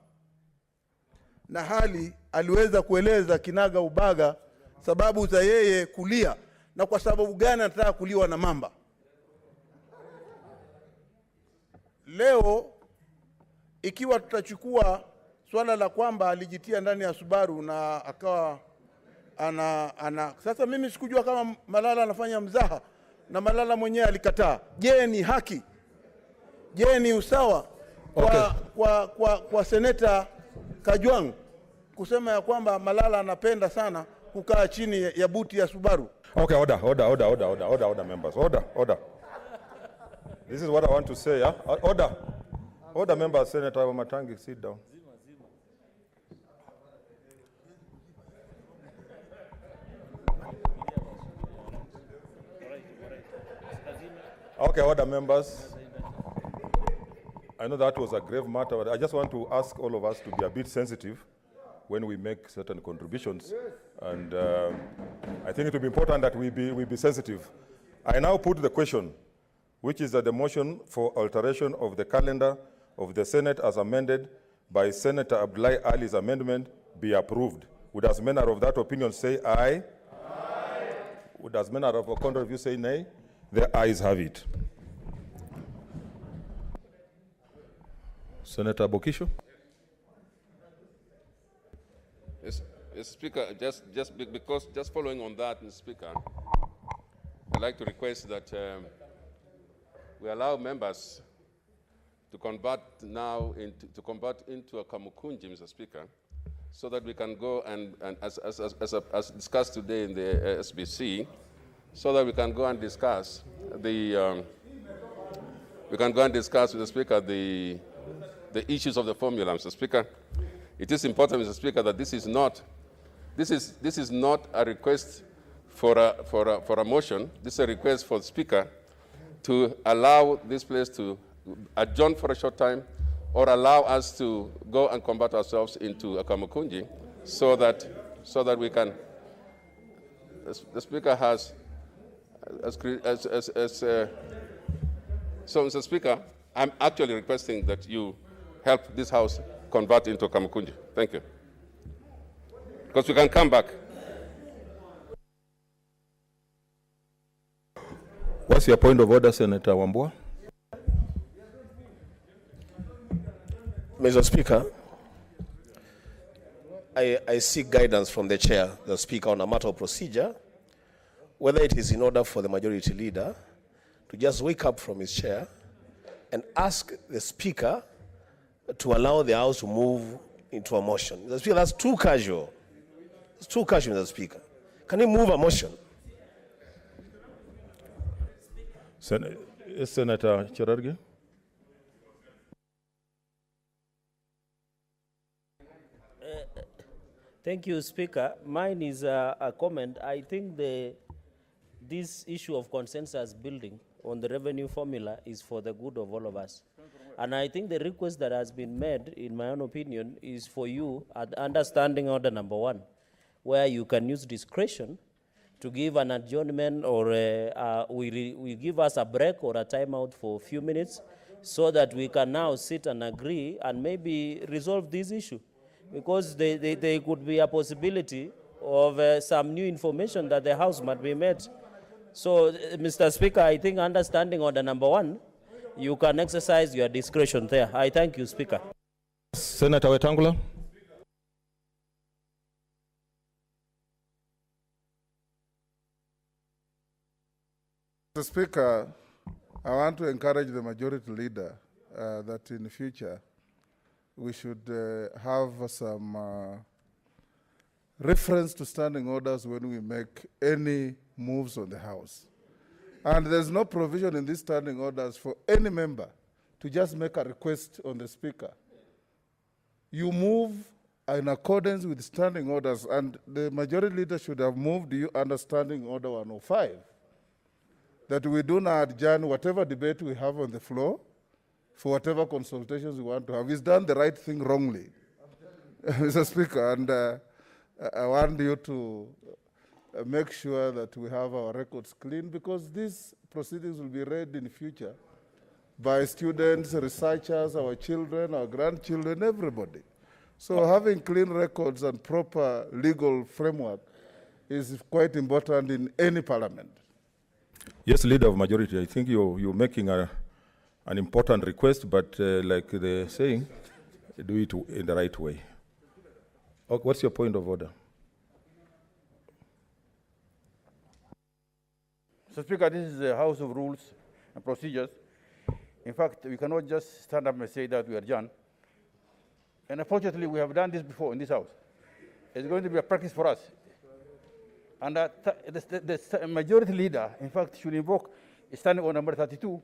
na hali aliweza kueleza kinaga ubaga sababu za yeye kulia na kwa sababu gani anataka kuliwa na mamba. Leo ikiwa tutachukua swala la kwamba alijitia ndani ya Subaru na akawa sasa mimi sikujua kama Malala anafanya mzaha na Malala mwenyewe alikataa. Je, ni haki? Je, ni usawa kwa Seneta Kajwang kusema ya kwamba Malala anapenda sana kukaa chini ya buti ya Subaru? Okay, order, members. Order. This is what I want to say, yeah? Order, members. Senator Wamatangi, sit down. Okay, order, members. I know that was a grave matter, but I just want to ask all of us to be a bit sensitive when we make certain contributions. And I think it will be important that we be sensitive. I now put the question, which is that the motion for alteration of the calendar of the Senate as amended by Senator Abdullahi Ali's amendment be approved. Would as many of that opinion say aye? Aye. Would as many of a contrary view say nay? The ayes have it. Senator Bokisho. Yes, Speaker, just following on that, Mr. Speaker, I'd like to request that we allow members to convert into a Kamukunji, Mr. Speaker, so that we can go and as discussed today in the SBC, so that we can go and discuss with the Speaker the issues of the formula, Mr. Speaker. It is important, Mr. Speaker, that this is not a request for a motion. This is a request for the Speaker to allow this place to adjourn for a short time, or allow us to go and convert ourselves into a Kamukunji, so that we can. The Speaker has, so, Mr. Speaker, I'm actually requesting that you help this House convert into a Kamukunji. Thank you. Because we can come back. What's your point of order, Senator Wambua? Mr. Speaker, I seek guidance from the chair, the speaker, on a matter of procedure, whether it is in order for the majority leader to just wake up from his chair and ask the speaker to allow the House to move into a motion. Mr. Speaker, that's too casual. It's too casual, Mr. Speaker. Can you move a motion? Senator Cherargei? Thank you, Speaker. Mine is a comment. I think this issue of consensus building on the revenue formula is for the good of all of us. And I think the request that has been made, in my own opinion, is for you at understanding order number 1, where you can use discretion to give an adjournment, or we give us a break or a timeout for a few minutes so that we can now sit and agree and maybe resolve this issue. Because there could be a possibility of some new information that the House might be made. So, Mr. Speaker, I think understanding order number 1, you can exercise your discretion there. I thank you, Speaker. Senator Wetangula? Mr. Speaker, I want to encourage the majority leader that in the future we should have some reference to standing orders when we make any moves on the House. And there's no provision in these standing orders for any member to just make a request on the Speaker. You move in accordance with standing orders, and the majority leader should have moved you under Standing Order 105, that we do not adjourn whatever debate we have on the floor for whatever consultations we want to have. He's done the right thing wrongly, Mr. Speaker, and I want you to make sure that we have our records clean, because these proceedings will be read in the future by students, researchers, our children, our grandchildren, everybody. So having clean records and proper legal framework is quite important in any parliament. Yes, Leader of Majority, I think you're making an important request, but like they're saying, do it in the right way. Okay, what's your point of order? Mr. Speaker, this is the House of Rules and Procedures. In fact, we cannot just stand up and say that we are done. And unfortunately, we have done this before in this House. It's going to be a practice for us. And the majority leader, in fact, should invoke standing order number 32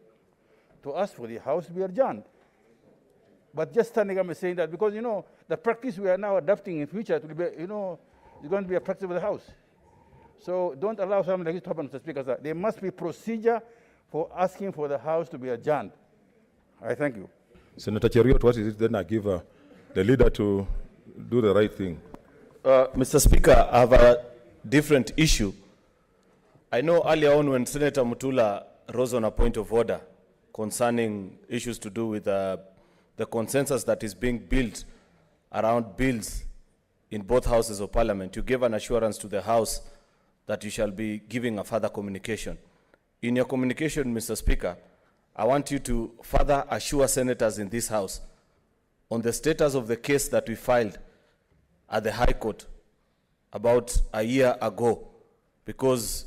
to ask for the House to be adjourned. But just standing up and saying that, because, the practice we are now adopting in future, to be, is going to be a practice of the House. So don't allow something like this to happen, Mr. Speaker. There must be procedure for asking for the House to be adjourned. I thank you. Senator Cheriot, what is it then I give the leader to do the right thing? Mr. Speaker, I have a different issue. I know earlier on when Senator Mutula rose on a point of order concerning issues to do with the consensus that is being built around bills in both houses of parliament, you gave an assurance to the House that you shall be giving a further communication. In your communication, Mr. Speaker, I want you to further assure senators in this House on the status of the case that we filed at the High Court about a year ago, because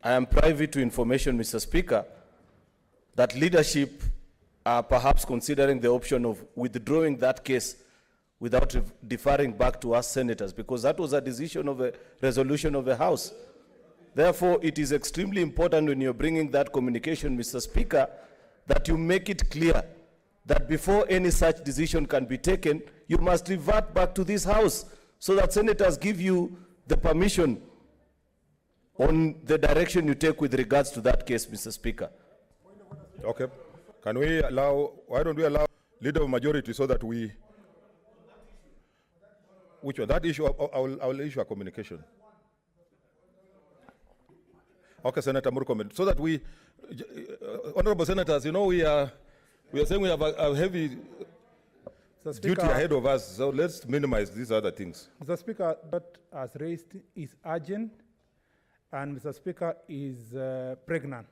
I am privy to information, Mr. Speaker, that leadership are perhaps considering the option of withdrawing that case without deferring back to us senators, because that was a decision of a resolution of the House. Therefore, it is extremely important when you're bringing that communication, Mr. Speaker, that you make it clear that before any such decision can be taken, you must revert back to this House so that senators give you the permission on the direction you take with regards to that case, Mr. Speaker. Okay. Can we allow, why don't we allow Leader of Majority so that we, which one? That issue, I will issue a communication. Okay, Senator Murkomen, so that we, honorable senators, we are saying we have a heavy duty ahead of us, so let's minimize these other things. Mr. Speaker, what has raised is urgent, and Mr. Speaker is pregnant.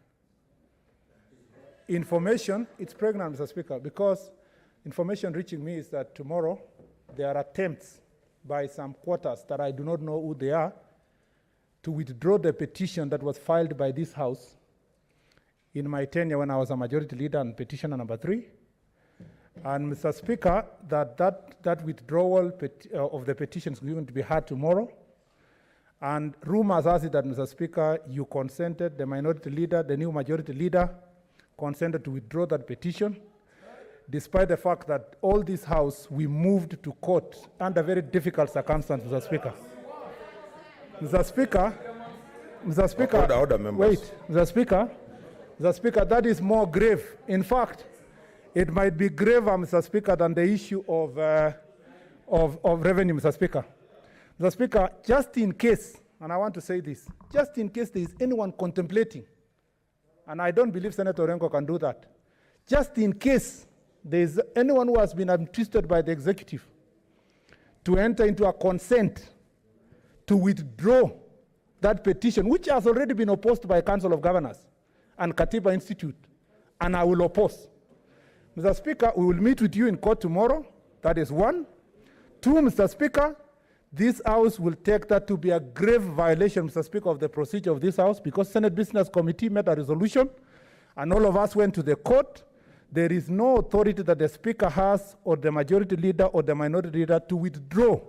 information, it's pregnant, Mr. Speaker, because information reaching me is that tomorrow there are attempts by some quarters that I do not know who they are to withdraw the petition that was filed by this House in my tenure when I was a majority leader and petitioner number 3. And Mr. Speaker, that withdrawal of the petition is going to be heard tomorrow. And rumors has it that, Mr. Speaker, you consented, the minority leader, the new majority leader, consented to withdraw that petition, despite the fact that all this House, we moved to court under very difficult circumstances, Mr. Speaker. Mr. Speaker, order, members. wait, Mr. Speaker, that is more grave. In fact, it might be graver, Mr. Speaker, than the issue of revenue, Mr. Speaker. Mr. Speaker, just in case, and I want to say this, just in case there is anyone contemplating, and I don't believe Senator Orengo can do that, just in case there is anyone who has been entrusted by the executive to enter into a consent to withdraw that petition, which has already been opposed by Council of Governors and Katiba Institute, and I will oppose. Mr. Speaker, we will meet with you in court tomorrow. That is 1. 2, Mr. Speaker, this House will take that to be a grave violation, Mr. Speaker, of the procedure of this House, because Senate Business Committee made a resolution, and all of us went to the court. There is no authority that the Speaker has, or the majority leader, or the minority leader, to withdraw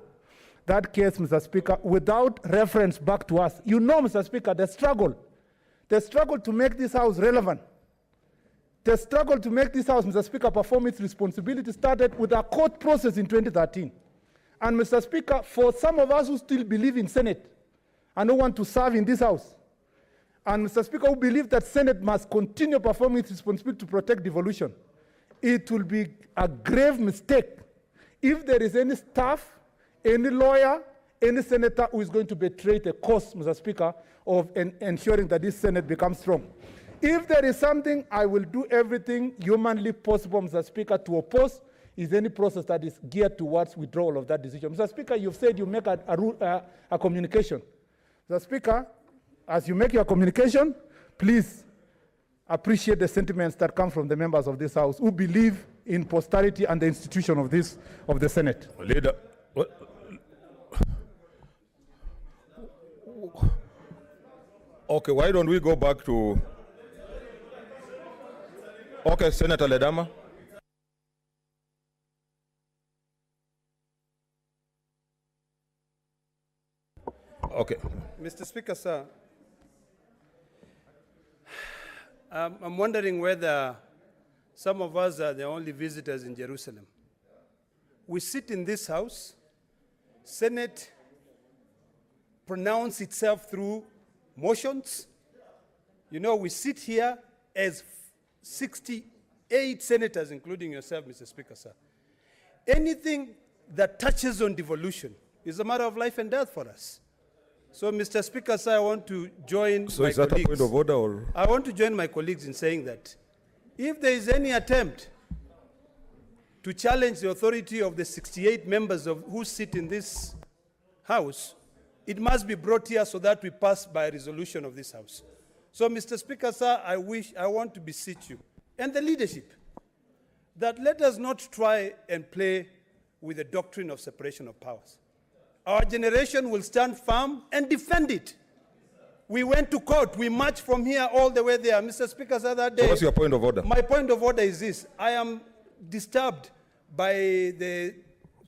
that case, Mr. Speaker, without reference back to us. You know, Mr. Speaker, the struggle to make this House relevant, the struggle to make this House, Mr. Speaker, perform its responsibility started with a court process in 2013. And Mr. Speaker, for some of us who still believe in Senate and who want to serve in this House, and Mr. Speaker, who believe that Senate must continue performing its responsibility to protect devolution, it will be a grave mistake if there is any staff, any lawyer, any senator who is going to betray the cause, Mr. Speaker, of ensuring that this Senate becomes strong. If there is something, I will do everything humanly possible, Mr. Speaker, to oppose is any process that is geared towards withdrawal of that decision. Mr. Speaker, you've said you make a communication. Mr. Speaker, as you make your communication, please appreciate the sentiments that come from the members of this House who believe in posterity and the institution of the Senate. Leader, okay, why don't we go back to... Okay, Senator Ledama. Okay. Mr. Speaker, sir, I'm wondering whether some of us are the only visitors in Jerusalem. We sit in this House, Senate pronounce itself through motions. You know, we sit here as 68 senators, including yourself, Mr. Speaker, sir. Anything that touches on devolution is a matter of life and death for us. So, Mr. Speaker, sir, I want to join my colleagues. So is that a point of order, or? I want to join my colleagues in saying that if there is any attempt to challenge the authority of the 68 members who sit in this House, it must be brought here so that we pass by a resolution of this House. So, Mr. Speaker, sir, I want to beseech you and the leadership that let us not try and play with the doctrine of separation of powers. Our generation will stand firm and defend it. We went to court. We marched from here all the way there. Mr. Speaker, the other day... So what's your point of order? My point of order is this. I am disturbed by the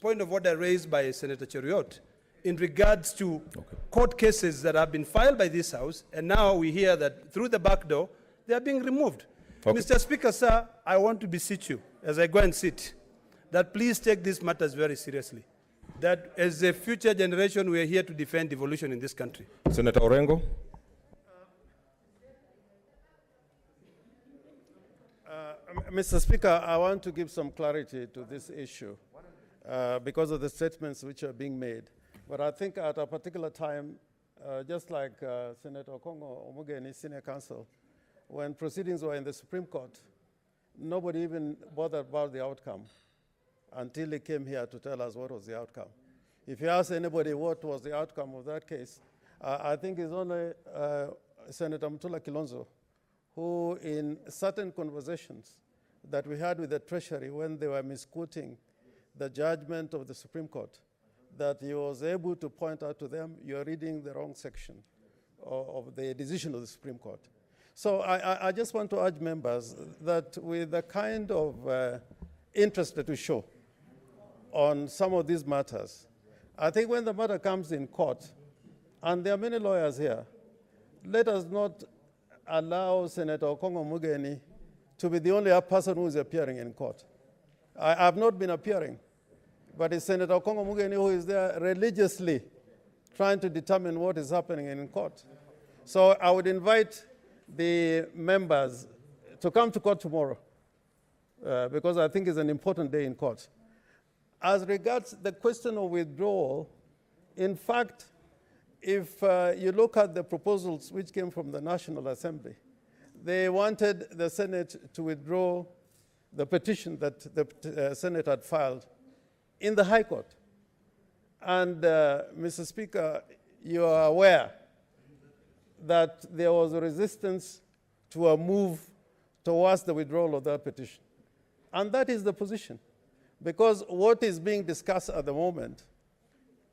point of order raised by Senator Cheriot in regards to court cases that have been filed by this House, and now we hear that through the back door, they are being removed. Okay. Mr. Speaker, sir, I want to beseech you, as I go and sit, that please take these matters very seriously. That as a future generation, we are here to defend devolution in this country. Senator Orengo. Mr. Speaker, I want to give some clarity to this issue because of the statements which are being made. But I think at a particular time, just like Senator Kongo Omugeni, Senior Counsel, when proceedings were in the Supreme Court, nobody even bothered about the outcome until he came here to tell us what was the outcome. If you ask anybody what was the outcome of that case, I think it's only Senator Mutula Kilonzo who in certain conversations that we had with the Treasury when they were misquoting the judgment of the Supreme Court, that he was able to point out to them, you're reading the wrong section of the decision of the Supreme Court. So I just want to urge members that with the kind of interest that we show on some of these matters, I think when the matter comes in court, and there are many lawyers here, let us not allow Senator Okongo Mugeni to be the only person who is appearing in court. I have not been appearing, but it's Senator Okongo Mugeni who is there religiously trying to determine what is happening in court. So I would invite the members to come to court tomorrow because I think it's an important day in court. As regards the question of withdrawal, in fact, if you look at the proposals which came from the National Assembly, they wanted the Senate to withdraw the petition that the Senate had filed in the High Court. And Mr. Speaker, you are aware that there was a resistance to a move towards the withdrawal of that petition. And that is the position. Because what is being discussed at the moment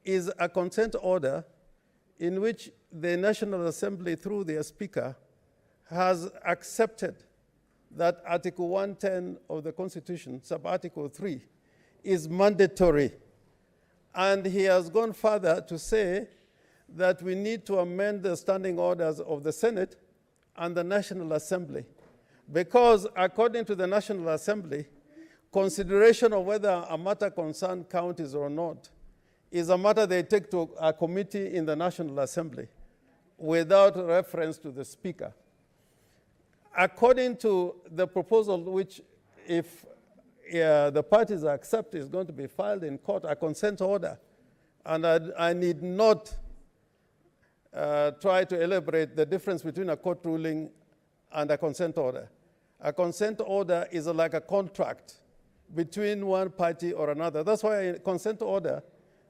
is a consent order in which the National Assembly, through their Speaker, has accepted that Article 110 of the Constitution, sub-Article 3, is mandatory. And he has gone further to say that we need to amend the standing orders of the Senate and the National Assembly. Because according to the National Assembly, consideration of whether a matter concerns counties or not is a matter they take to a committee in the National Assembly without reference to the Speaker. According to the proposal, which if the parties accept is going to be filed in court, a consent order, and I need not try to elaborate the difference between a court ruling and a consent order. A consent order is like a contract between one party or another. That's why in a consent order,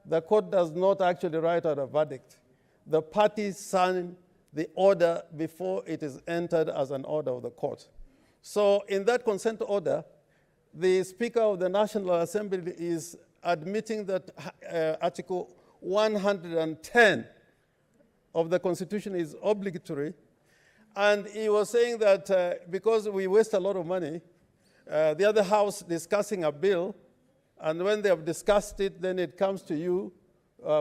the court does not actually write out a verdict. The parties sign the order before it is entered as an order of the court. So in that consent order, the Speaker of the National Assembly is admitting that Article 110 of the Constitution is obligatory. And he was saying that because we waste a lot of money, the other house discussing a bill, and when they have discussed it, then it comes to you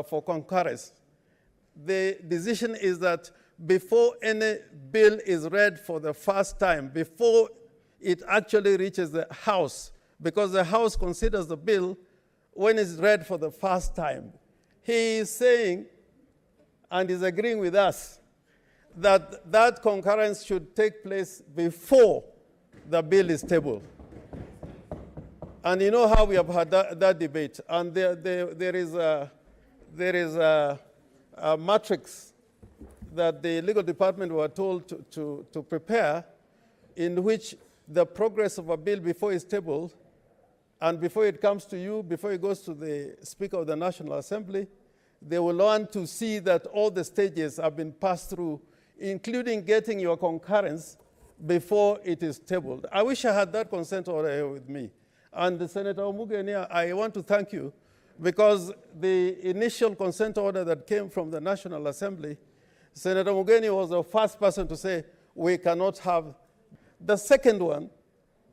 for concurrence. The decision is that before any bill is read for the first time, before it actually reaches the House, because the House considers the bill when it's read for the first time, he is saying, and is agreeing with us, that that concurrence should take place before the bill is tabled. And you know how we have had that debate. And there is a matrix that the legal department were told to prepare, in which the progress of a bill before it's tabled and before it comes to you, before it goes to the Speaker of the National Assembly, they will want to see that all the stages have been passed through, including getting your concurrence before it is tabled. I wish I had that consent order here with me. And Senator Mugeni, I want to thank you, because the initial consent order that came from the National Assembly, Senator Mugeni was the first person to say, we cannot have. The second one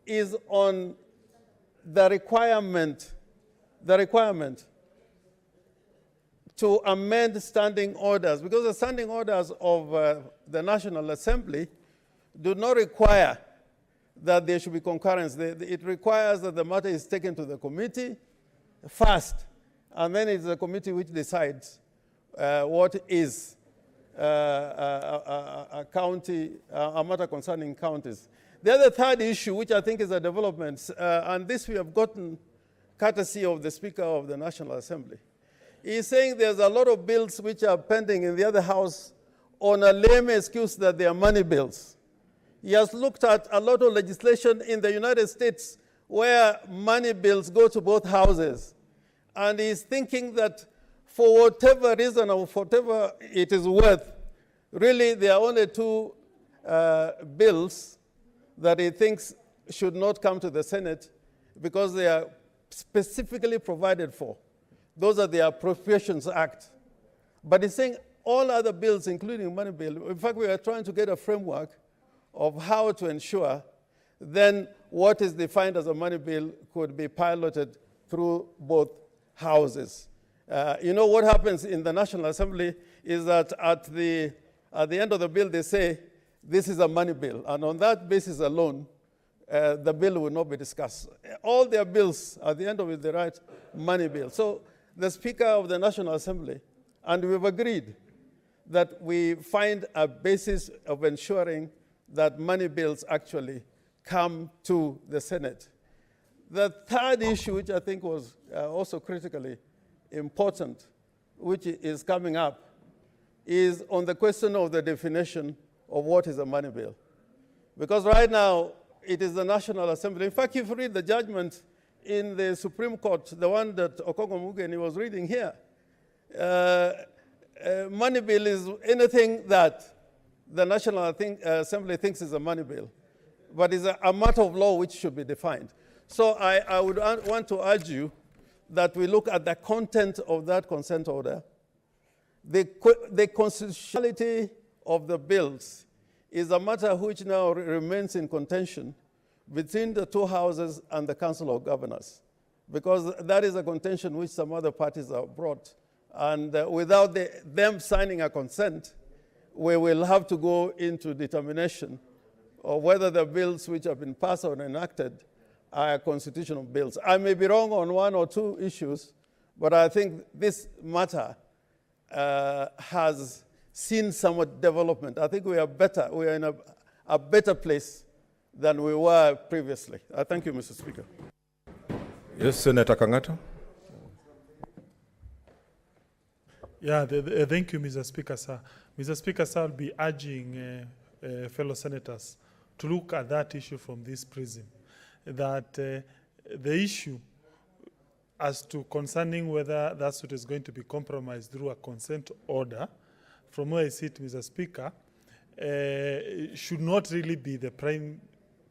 is on the requirement to amend standing orders, because the standing orders of the National Assembly do not require that there should be concurrence. It requires that the matter is taken to the committee first, and then it's the committee which decides what is a matter concerning counties. The other third issue, which I think is a development, and this we have gotten courtesy of the Speaker of the National Assembly, is saying there's a lot of bills which are pending in the other house on a lame excuse that they are money bills. He has looked at a lot of legislation in the United States where money bills go to both houses. And he's thinking that for whatever reason or whatever it is worth, really there are only two bills that he thinks should not come to the Senate because they are specifically provided for. Those are the Appropriations Act. But he's saying all other bills, including money bill, in fact, we are trying to get a framework of how to ensure then what is defined as a money bill could be piloted through both houses. You know what happens in the National Assembly is that at the end of the bill, they say, this is a money bill. And on that basis alone, the bill will not be discussed. All their bills, at the end of it, they write money bill. So the Speaker of the National Assembly, and we've agreed that we find a basis of ensuring that money bills actually come to the Senate. The third issue, which I think was also critically important, which is coming up, is on the question of the definition of what is a money bill. Because right now, it is the National Assembly. In fact, if you read the judgment in the Supreme Court, the one that Okongo Mugeni was reading here, money bill is anything that the National Assembly thinks is a money bill, but is a matter of law which should be defined. So I would want to urge you that we look at the content of that consent order. The constitutionality of the bills is a matter which now remains in contention between the two houses and the Council of Governors, because that is a contention which some other parties have brought. And without them signing a consent, we will have to go into determination of whether the bills which have been passed or enacted are constitutional bills. I may be wrong on one or two issues, but I think this matter has seen somewhat development. I think we are better. We are in a better place than we were previously. Thank you, Mr. Speaker. Yes, Senator Kangata. Yeah, thank you, Mr. Speaker, sir. Mr. Speaker, sir, I'll be urging fellow senators to look at that issue from this prism, that the issue as to concerning whether that suit is going to be compromised through a consent order, from where I sit, Mr. Speaker, should not really be the prime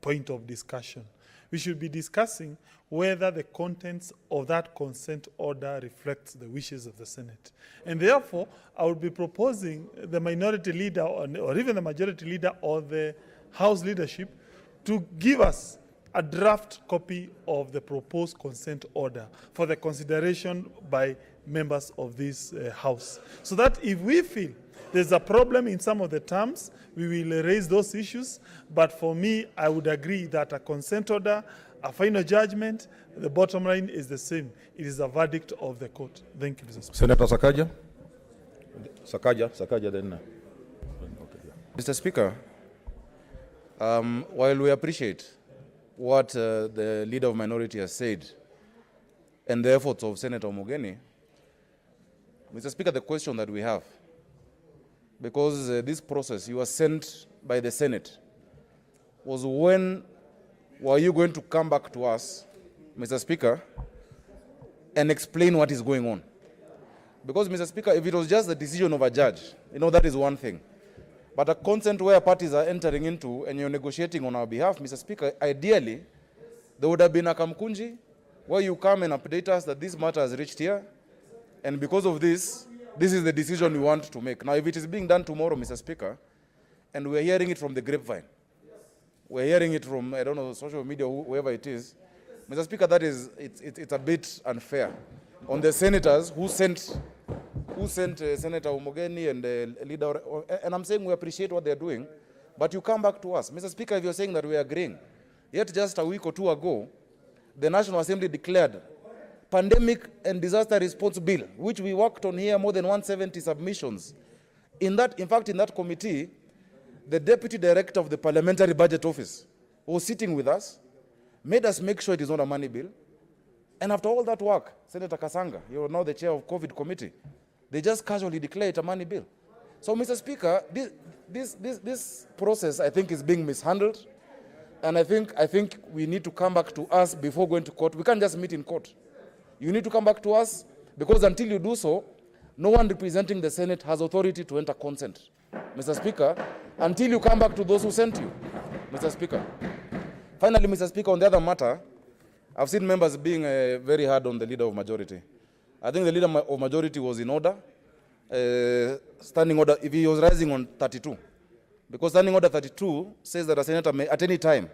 point of discussion. We should be discussing whether the contents of that consent order reflects the wishes of the Senate. And therefore, I would be proposing the minority leader or even the majority leader or the House leadership to give us a draft copy of the proposed consent order for the consideration by members of this House. So that if we feel there's a problem in some of the terms, we will raise those issues. But for me, I would agree that a consent order, a final judgment, the bottom line is the same. It is a verdict of the court. Thank you, Mr. Speaker. Senator Sakaja. Sakaja then. Mr. Speaker, while we appreciate what the leader of minority has said and the efforts of Senator Mugeni, Mr. Speaker, the question that we have, because this process, you were sent by the Senate, was when were you going to come back to us, Mr. Speaker, and explain what is going on? Because, Mr. Speaker, if it was just the decision of a judge, you know, that is one thing. But a consent where parties are entering into and you're negotiating on our behalf, Mr. Speaker, ideally, there would have been a Kamkunji where you come and update us that this matter has reached here, and because of this, this is the decision we want to make. Now, if it is being done tomorrow, Mr. Speaker, and we're hearing it from the grapevine, we're hearing it from, I don't know, social media, whoever it is, Mr. Speaker, that is, it's a bit unfair on the senators who sent Senator Umogeni and the leader, and I'm saying we appreciate what they're doing, but you come back to us. Mr. Speaker, if you're saying that we are agreeing, yet just a week or two ago, the National Assembly declared Pandemic and Disaster Response Bill, which we worked on here, more than 170 submissions. In fact, in that committee, the Deputy Director of the Parliamentary Budget Office, who was sitting with us, made us make sure it is not a money bill. And after all that work, Senator Kasanga, you're now the chair of COVID committee, they just casually declare it a money bill. So, Mr. Speaker, this process, I think, is being mishandled. And I think we need to come back to us before going to court. We can't just meet in court. You need to come back to us, because until you do so, no one representing the Senate has authority to enter consent. Mr. Speaker, until you come back to those who sent you, Mr. Speaker. Finally, Mr. Speaker, on the other matter, I've seen members being very hard on the leader of majority. I think the leader of majority was in order, standing order, if he was rising on 32. Because standing order 32 says that a senator may, at any time,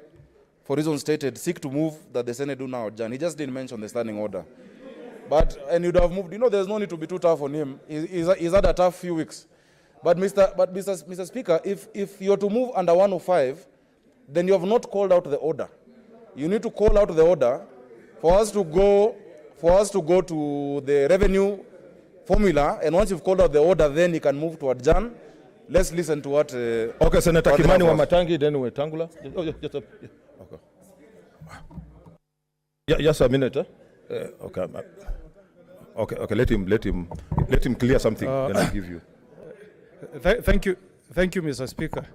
for reasons stated, seek to move that the Senate do now adjourn. He just didn't mention the standing order. And you'd have moved, there's no need to be too tough on him. He's had a tough few weeks. But Mr. Speaker, if you're to move under 105, then you have not called out the order. You need to call out the order for us to go to the revenue formula, and once you've called out the order, then you can move to adjourn. Let's listen to what... okay, Senator Kimani Wamatangi, then Wetangula. Oh, yeah, just okay. Yeah, just a minute. Okay. Okay, let him clear something, then I'll give you. Thank you, Mr. Speaker.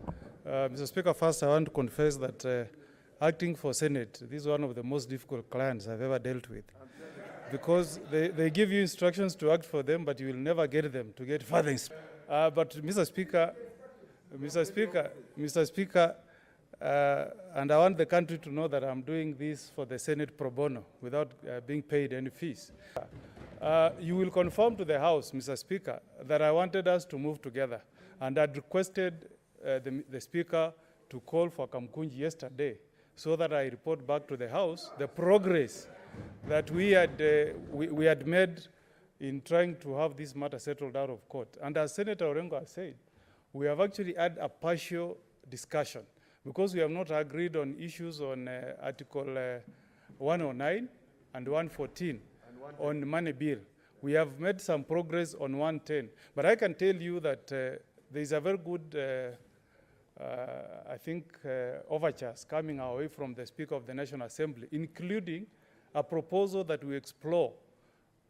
Mr. Speaker, first I want to confess that acting for Senate, this is one of the most difficult clients I've ever dealt with. Because they give you instructions to act for them, but you will never get them to get further instructions. But Mr. Speaker, and I want the country to know that I'm doing this for the Senate pro bono without being paid any fees. You will confirm to the House, Mr. Speaker, that I wanted us to move together, and I'd requested the Speaker to call for Kamkunji yesterday so that I report back to the House the progress that we had made in trying to have this matter settled out of court. And as Senator Orengo has said, we have actually had a partial discussion because we have not agreed on issues on Article 109 and 114 on money bill. We have made some progress on 110. But I can tell you that there is a very good, I think, overtures coming our way from the Speaker of the National Assembly, including a proposal that we explore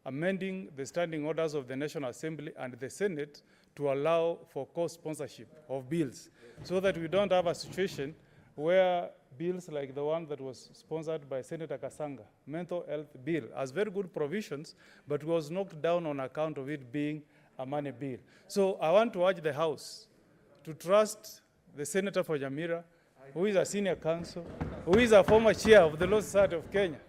amending the standing orders of the National Assembly and the Senate to allow for co-sponsorship of bills, so that we don't have a situation where bills like the one that was sponsored by Senator Kasanga, mental health bill, has very good provisions, but was knocked down on account of it being a money bill. So I want to urge the House to trust the Senator for Jamira, who is a senior counsel, who is a former chair of the Law Society of Kenya,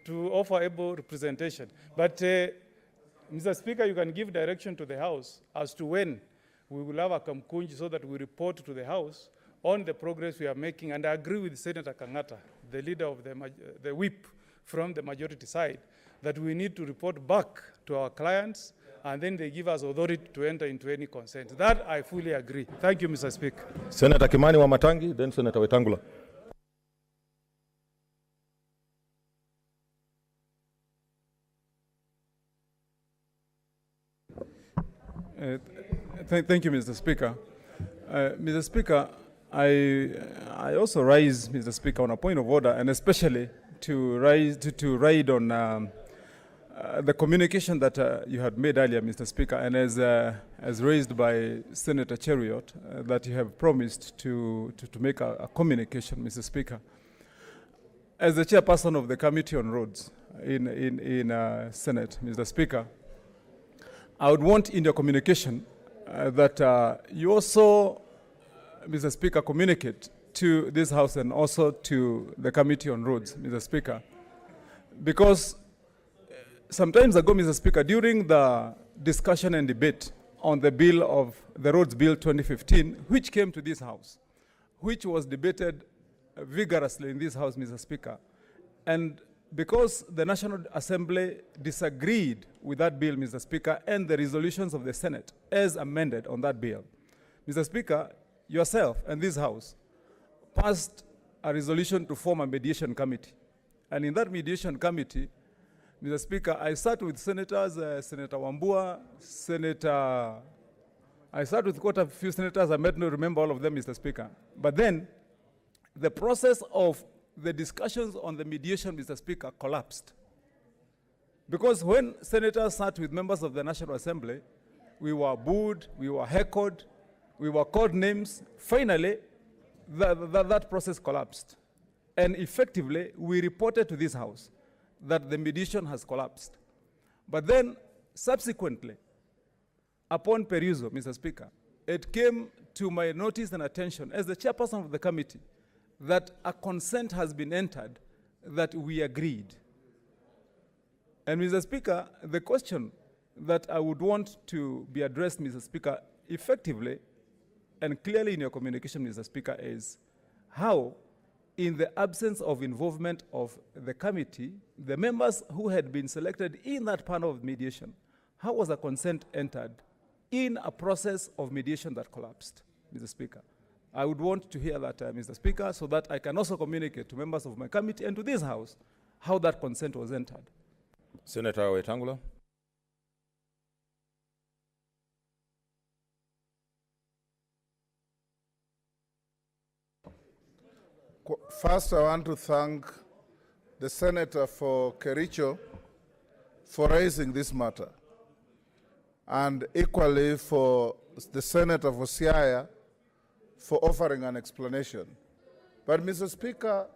to offer able representation. But Mr. Speaker, you can give direction to the House as to when we will have a Kamkunji so that we report to the House on the progress we are making. And I agree with Senator Kangata, the leader of the whip from the majority side, that we need to report back to our clients, and then they give us authority to enter into any consent. That I fully agree. Thank you, Mr. Speaker. Senator Kimani Wamatangi, then Senator Wetangula. Thank you, Mr. Speaker. Mr. Speaker, I also rise, Mr. Speaker, on a point of order, and especially to ride on the communication that you had made earlier, Mr. Speaker, and as raised by Senator Cheriot, that you have promised to make a communication, Mr. Speaker. As the chairperson of the Committee on Roads in Senate, Mr. Speaker, I would want in your communication that you also, Mr. Speaker, communicate to this House and also to the Committee on Roads, Mr. Speaker. Because some time ago, Mr. Speaker, during the discussion and debate on the bill of the Roads Bill 2015, which came to this House, which was debated vigorously in this House, Mr. Speaker, and because the National Assembly disagreed with that bill, Mr. Speaker, and the resolutions of the Senate as amended on that bill, Mr. Speaker, yourself and this House passed a resolution to form a mediation committee. And in that mediation committee, Mr. Speaker, I sat with senators, Senator Wambua, I sat with quite a few senators. I might not remember all of them, Mr. Speaker. But then the process of the discussions on the mediation, Mr. Speaker, collapsed. Because when senators sat with members of the National Assembly, we were booed, we were heckled, we were called names. Finally, that process collapsed. And effectively, we reported to this House that the mediation has collapsed. But then, subsequently, upon perusal, Mr. Speaker, it came to my notice and attention as the chairperson of the committee that a consent has been entered that we agreed. And Mr. Speaker, the question that I would want to be addressed, Mr. Speaker, effectively and clearly in your communication, Mr. Speaker, is how, in the absence of involvement of the committee, the members who had been selected in that panel of mediation, how was a consent entered in a process of mediation that collapsed, Mr. Speaker? I would want to hear that, Mr. Speaker, so that I can also communicate to members of my committee and to this House how that consent was entered. Senator Wetangula. First, I want to thank the Senator for Kericho for raising this matter, and equally for the Senator for Siaya for offering an explanation. But, Mr. Speaker,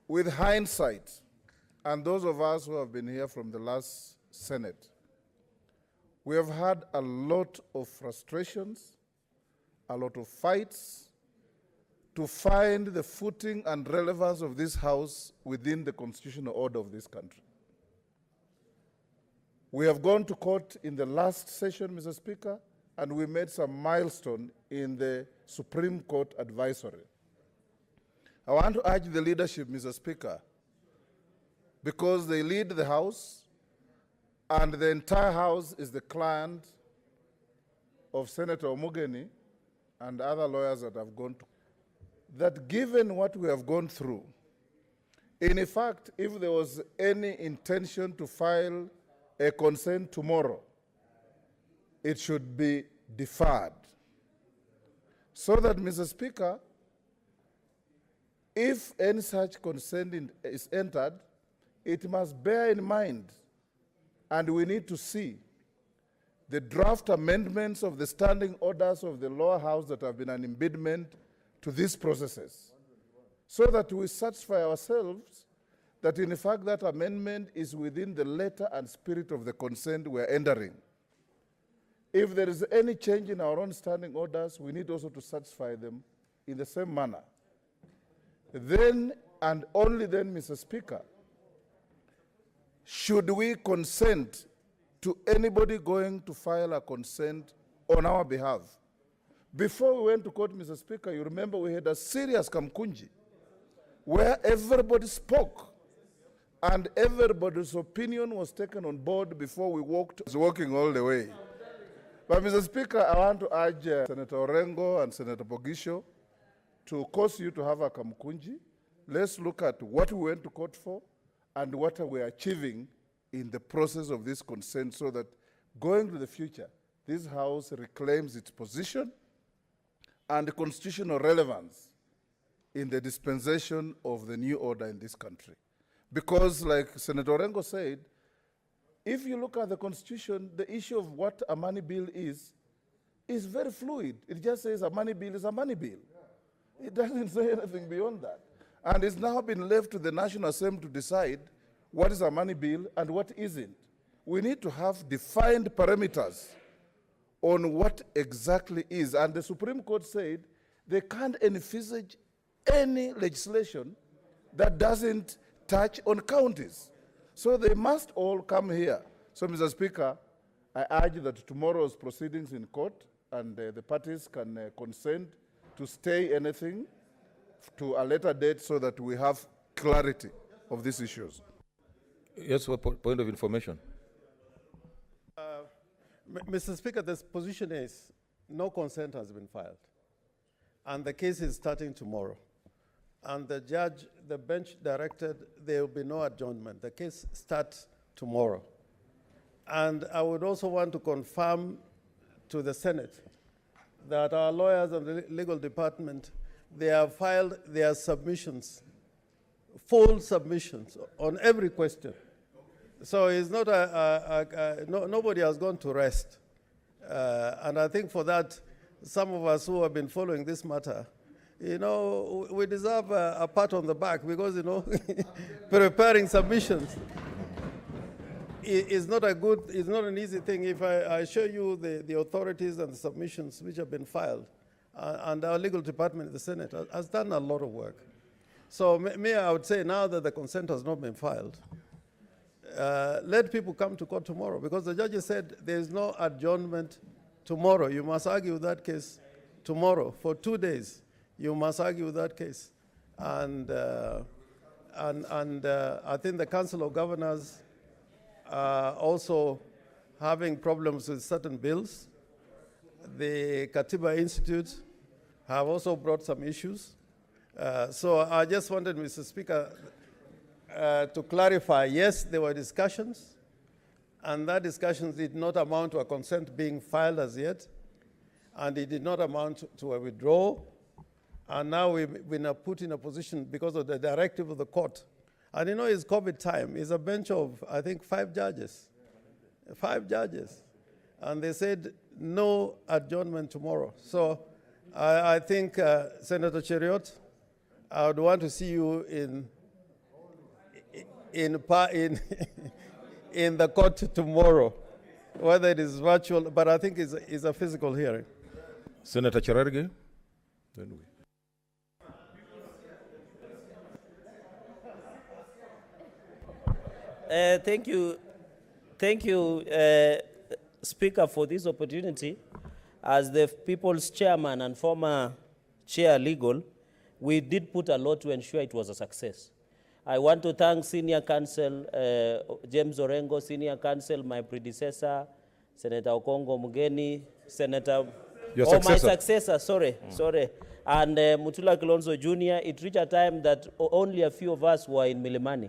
with hindsight, and those of us who have been here from the last Senate, we have had a lot of frustrations, a lot of fights, to find the footing and relevance of this House within the constitutional order of this country. We have gone to court in the last session, Mr. Speaker, and we made some milestone in the Supreme Court advisory. I want to urge the leadership, Mr. Speaker, because they lead the House, and the entire House is the client of Senator Omugeni and other lawyers that have gone to, that given what we have gone through, in fact, if there was any intention to file a consent tomorrow, it should be deferred. So that, Mr. Speaker, if any such consent is entered, it must bear in mind, and we need to see the draft amendments of the standing orders of the lower house that have been an impediment to these processes, so that we satisfy ourselves that in fact that amendment is within the letter and spirit of the consent we are entering. If there is any change in our own standing orders, we need also to satisfy them in the same manner. Then, and only then, Mr. Speaker, should we consent to anybody going to file a consent on our behalf. Before we went to court, Mr. Speaker, you remember we had a serious kamkunji where everybody spoke and everybody's opinion was taken on board before we walking all the way. But, Mr. Speaker, I want to urge Senator Orengo and Senator Bogisho to cause you to have a kamkunji. Let's look at what we went to court for and what we are achieving in the process of this consent, so that going to the future, this House reclaims its position and constitutional relevance in the dispensation of the new order in this country. Because, like Senator Orengo said, if you look at the Constitution, the issue of what a money bill is very fluid. It just says a money bill is a money bill. It doesn't say anything beyond that. And it's now been left to the National Assembly to decide what is a money bill and what isn't. We need to have defined parameters on what exactly is. And the Supreme Court said they can't envisage any legislation that doesn't touch on counties. So they must all come here. So, Mr. Speaker, I urge that tomorrow's proceedings in court and the parties can consent to stay anything to a later date so that we have clarity of these issues. Yes, point of information. Mr. Speaker, this position is no consent has been filed. And the case is starting tomorrow. And the judge, the bench directed there will be no adjournment. The case starts tomorrow. And I would also want to confirm to the Senate that our lawyers and the legal department, they have filed their submissions, full submissions on every question. So it's not nobody has gone to rest. And I think for that, some of us who have been following this matter, you know, we deserve a pat on the back because, you know, preparing submissions. it's not an easy thing. If I show you the authorities and the submissions which have been filed, and our legal department in the Senate has done a lot of work. So I would say now that the consent has not been filed, let people come to court tomorrow, because the judges said there is no adjournment tomorrow. You must argue that case tomorrow for 2 days. You must argue that case. And I think the Council of Governors are also having problems with certain bills. The Katiba Institute have also brought some issues. So I just wanted, Mr. Speaker, to clarify, yes, there were discussions, and that discussions did not amount to a consent being filed as yet, and it did not amount to a withdrawal. And now we've been put in a position because of the directive of the court. And you know, it's COVID time. It's a bench of, I think, 5 judges. 5 judges. And they said no adjournment tomorrow. So I think, Senator Cheriot, I would want to see you in the court tomorrow, whether it is virtual, but I think it's a physical hearing. Senator Cherargei. Then we. Thank you, Speaker, for this opportunity. As the People's Chairman and former Chair Legal, we did put a lot to ensure it was a success. I want to thank Senior Counsel James Orengo, Senior Counsel, my predecessor, Senator Okongo Mugeni, Senator... Your successor. My successor, sorry. And Mutula Kilonzo Jr., it reached a time that only a few of us were in Milimani.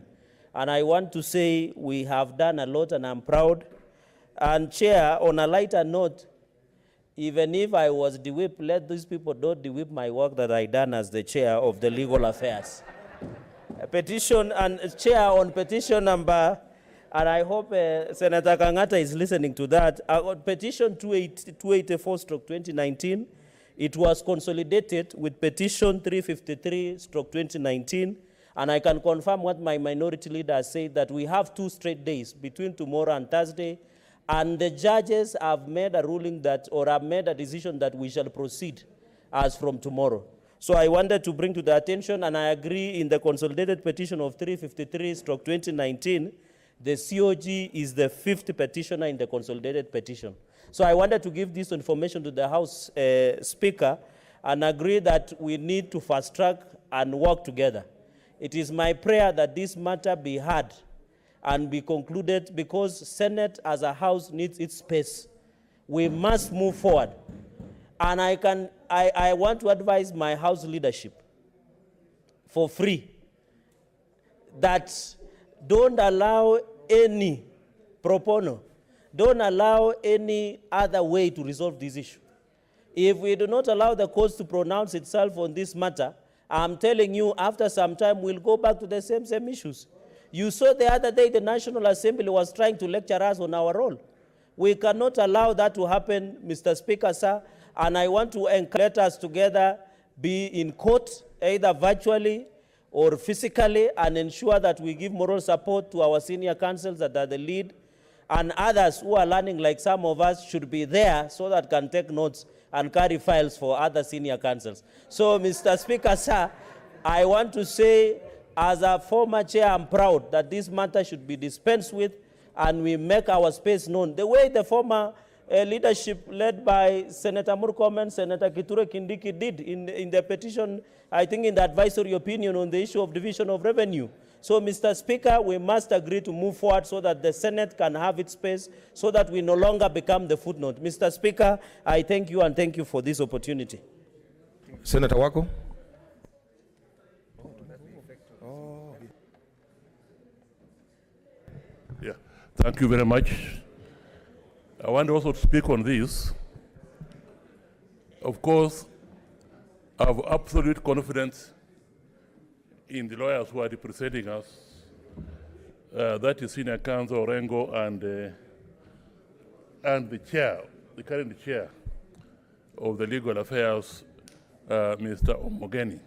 And I want to say we have done a lot, and I'm proud. And Chair, on a lighter note, even if I was the whip, let these people not the whip my work that I done as the Chair of the Legal Affairs. A petition, and Chair, on petition number, and I hope Senator Kangata is listening to that, on petition 284/2019, it was consolidated with petition 353/2019, and I can confirm what my minority leader said, that we have 2 straight days between tomorrow and Thursday, and the judges have made a ruling that, or have made a decision that we shall proceed as from tomorrow. So I wanted to bring to the attention, and I agree in the consolidated petition of 353/2019, the COG is the 5th petitioner in the consolidated petition. So I wanted to give this information to the House Speaker and agree that we need to fast track and work together. It is my prayer that this matter be heard and be concluded, because Senate as a house needs its space. We must move forward. And I want to advise my House leadership for free that don't allow any propono, don't allow any other way to resolve this issue. If we do not allow the courts to pronounce itself on this matter, I'm telling you, after some time, we'll go back to the same issues. You saw the other day the National Assembly was trying to lecture us on our role. We cannot allow that to happen, Mr. Speaker, sir, and I want to encourage us together be in court, either virtually or physically, and ensure that we give moral support to our senior counsels that are the lead, and others who are learning, like some of us, should be there so that can take notes and carry files for other senior counsels. So, Mr. Speaker, sir, I want to say, as a former chair, I'm proud that this matter should be dispensed with, and we make our space known. The way the former leadership led by Senator Murkomen, Senator Kithure Kindiki did in the petition, I think in the advisory opinion on the issue of division of revenue. So, Mr. Speaker, we must agree to move forward so that the Senate can have its space, so that we no longer become the footnote. Mr. Speaker, I thank you, and thank you for this opportunity. Senator Wako. Yeah, thank you very much. I want also to speak on this. Of course, I have absolute confidence in the lawyers who are representing us. That is Senior Counsel Orengo and the chair, the current chair of the Legal Affairs, Mr. Omogeni.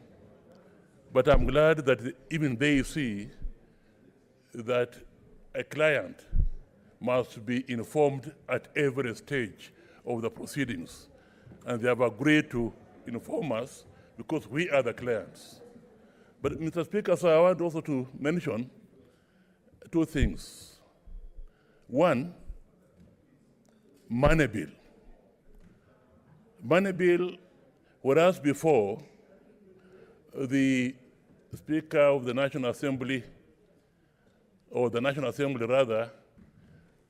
But I'm glad that even they see that a client must be informed at every stage of the proceedings. And they have agreed to inform us because we are the clients. But Mr. Speaker, sir, I want also to mention two things. One, money bill. Money bill, whereas before the Speaker of the National Assembly, or the National Assembly rather,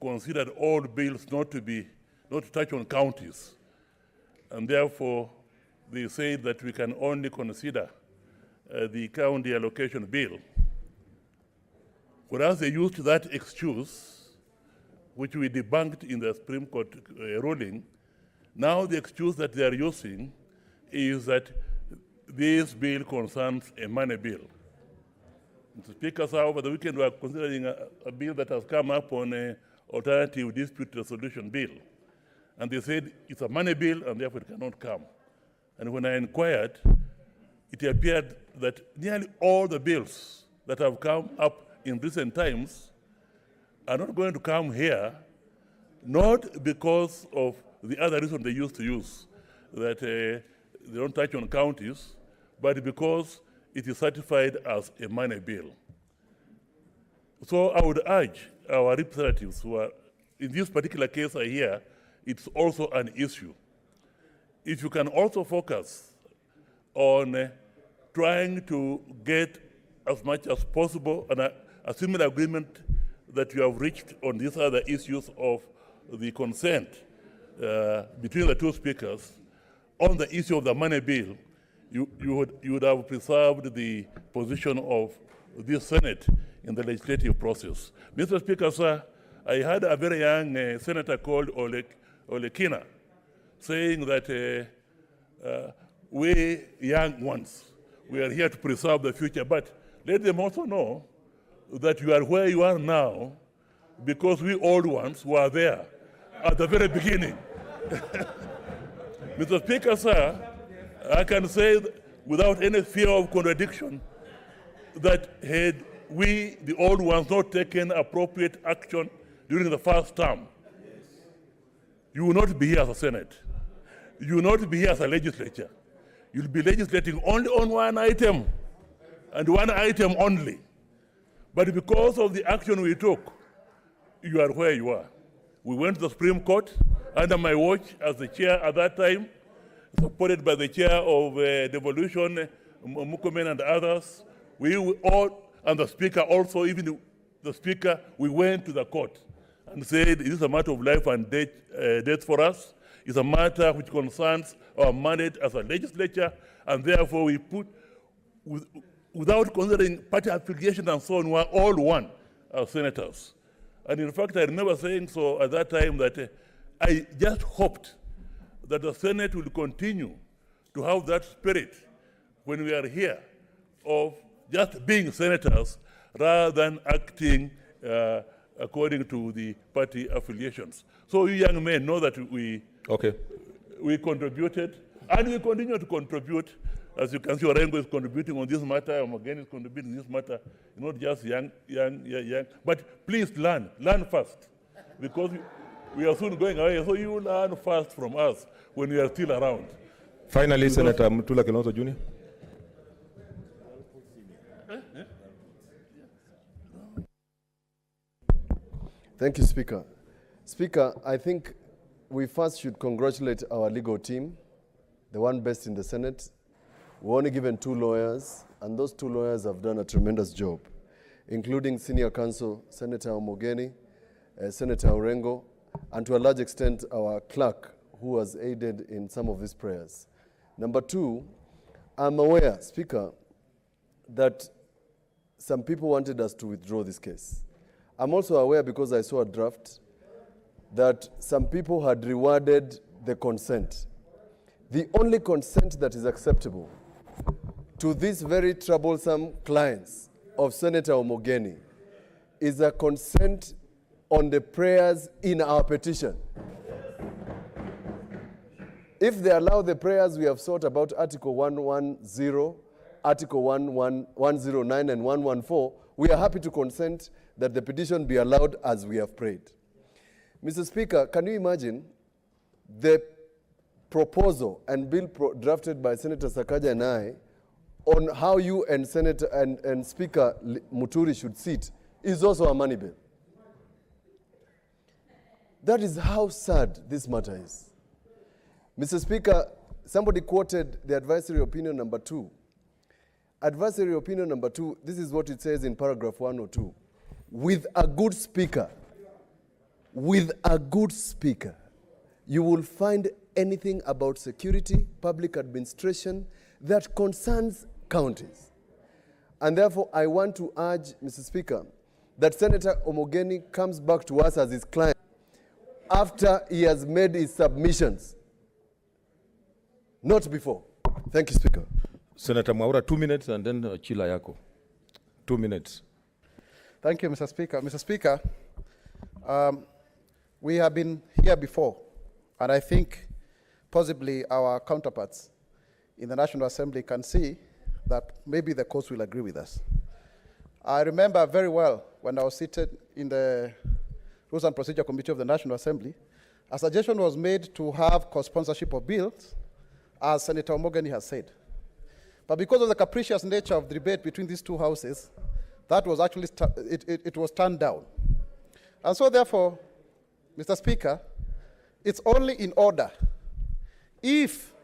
considered all bills not to touch on counties. And therefore, they said that we can only consider the county allocation bill. Whereas they used that excuse, which we debunked in the Supreme Court ruling, now the excuse that they are using is that this bill concerns a money bill. Mr. Speaker, sir, over the weekend we are considering a bill that has come up on an alternative dispute resolution bill. And they said it's a money bill and therefore it cannot come. And when I inquired, it appeared that nearly all the bills that have come up in recent times are not going to come here, not because of the other reason they used to use, that they don't touch on counties, but because it is certified as a money bill. So I would urge our representatives who are, in this particular case I hear, it's also an issue. If you can also focus on trying to get as much as possible a similar agreement that you have reached on these other issues of the consent between the two speakers, on the issue of the money bill, you would have preserved the position of this Senate in the legislative process. Mr. Speaker, sir, I had a very young senator called Olekina saying that we young ones, we are here to preserve the future, but let them also know that you are where you are now because we old ones were there at the very beginning. Mr. Speaker, sir, I can say without any fear of contradiction that had we, the old ones, not taken appropriate action during the first term, you will not be here as a Senate. You will not be here as a legislature. You'll be legislating only on one item, and one item only. But because of the action we took, you are where you are. We went to the Supreme Court under my watch as the chair at that time, supported by the chair of devolution, Mukomen and others. We all, and the speaker also, even the speaker, we went to the court and said, it is a matter of life and death for us. It's a matter which concerns our mandate as a legislature, and therefore we put, without considering party affiliation and so on, we are all one as senators. And in fact, I remember saying so at that time that I just hoped that the Senate will continue to have that spirit when we are here of just being senators rather than acting according to the party affiliations. So you young men know that we contributed, and we continue to contribute. As you can see, Orengo is contributing on this matter, Omogen is contributing on this matter, not just young. But please learn first, because we are soon going away, so you learn first from us when we are still around. Finally, Senator Mutula Kilonzo Jr. Thank you, Speaker. Speaker, I think we first should congratulate our legal team, the one best in the Senate. We're only given 2 lawyers, and those 2 lawyers have done a tremendous job, including Senior Counsel Senator Omogeni, Senator Orengo, and to a large extent our clerk, who has aided in some of these prayers. Number 2, I'm aware, Speaker, that some people wanted us to withdraw this case. I'm also aware, because I saw a draft, that some people had rewarded the consent. The only consent that is acceptable to these very troublesome clients of Senator Omogeni is a consent on the prayers in our petition. If they allow the prayers we have sought about Article 110, Article 109 and 114, we are happy to consent that the petition be allowed as we have prayed. Mr. Speaker, can you imagine the proposal and bill drafted by Senator Sakaja and I on how you and Senator and Speaker Muturi should sit is also a money bill. That is how sad this matter is. Mr. Speaker, somebody quoted the advisory opinion number 2. Advisory opinion number 2, this is what it says in paragraph 102. With a good speaker, you will find anything about security, public administration that concerns counties. And therefore, I want to urge, Mr. Speaker, that Senator Omogeni comes back to us as his client after he has made his submissions, not before. Thank you, Speaker. Senator Mwaura, 2 minutes, and then Chila Yako. 2 minutes. Thank you, Mr. Speaker. Mr. Speaker, we have been here before, and I think possibly our counterparts in the National Assembly can see that maybe the courts will agree with us. I remember very well when I was seated in the Rules and Procedure Committee of the National Assembly, a suggestion was made to have co-sponsorship of bills, as Senator Omogeni has said. But because of the capricious nature of the debate between these two houses, that was actually, it was turned down. And so therefore, Mr. Speaker, it's only in order if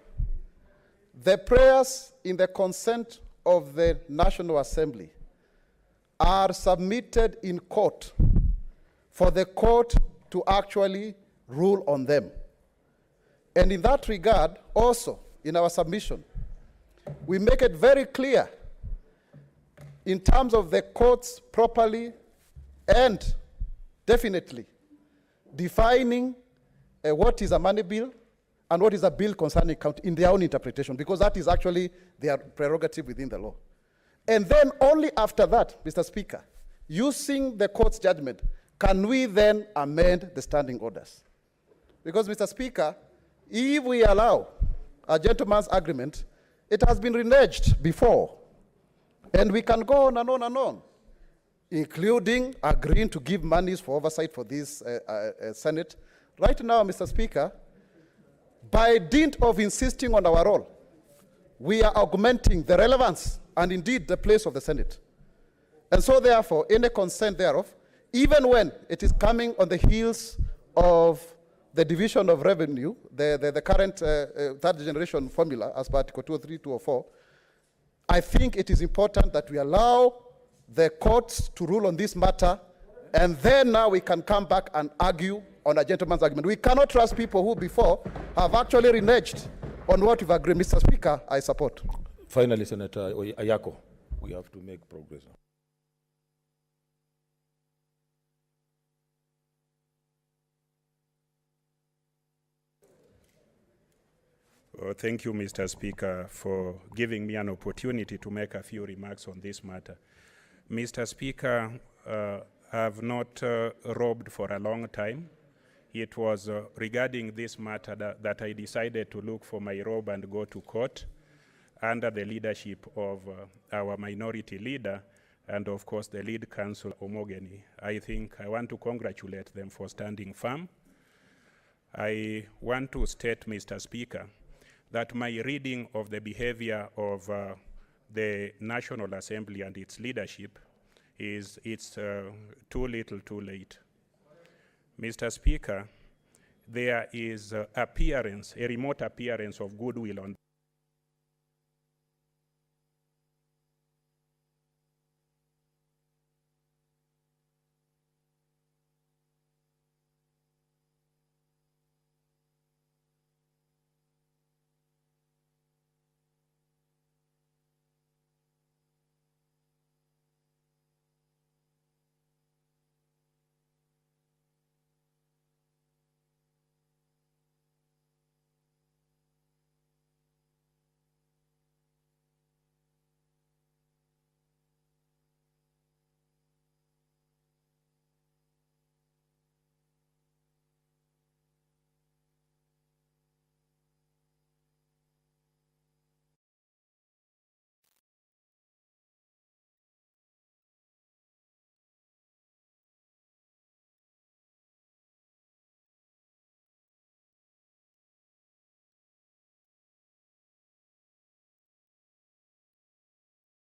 the prayers in the consent of the National Assembly are submitted in court for the court to actually rule on them. And in that regard, also, in our submission, we make it very clear in terms of the courts properly and definitely defining what is a money bill and what is a bill concerning county in their own interpretation, because that is actually their prerogative within the law. And then only after that, Mr. Speaker, using the court's judgment, can we then amend the standing orders? Because, Mr. Speaker, if we allow a gentleman's agreement, it has been reneged before. And we can go on and on and on, including agreeing to give monies for oversight for this Senate. Right now, Mr. Speaker, by dint of insisting on our role, we are augmenting the relevance and indeed the place of the Senate. And so therefore, any consent thereof, even when it is coming on the heels of the division of revenue, the current third generation formula as per Article 203, 204, I think it is important that we allow the courts to rule on this matter, and then now we can come back and argue on a gentleman's argument. We cannot trust people who before have actually reneged on what we've agreed. Mr. Speaker, I support. Finally, Senator Ayako, we have to make progress. Thank you, Mr. Speaker, for giving me an opportunity to make a few remarks on this matter. Mr. Speaker, I have not robbed for a long time. It was regarding this matter that I decided to look for my robe and go to court under the leadership of our minority leader and, of course, the lead counsel, Omogeni. I think I want to congratulate them for standing firm. I want to state, Mr. Speaker, that my reading of the behavior of the National Assembly and its leadership is it's too little too late. Mr. Speaker, there is a remote appearance of goodwill on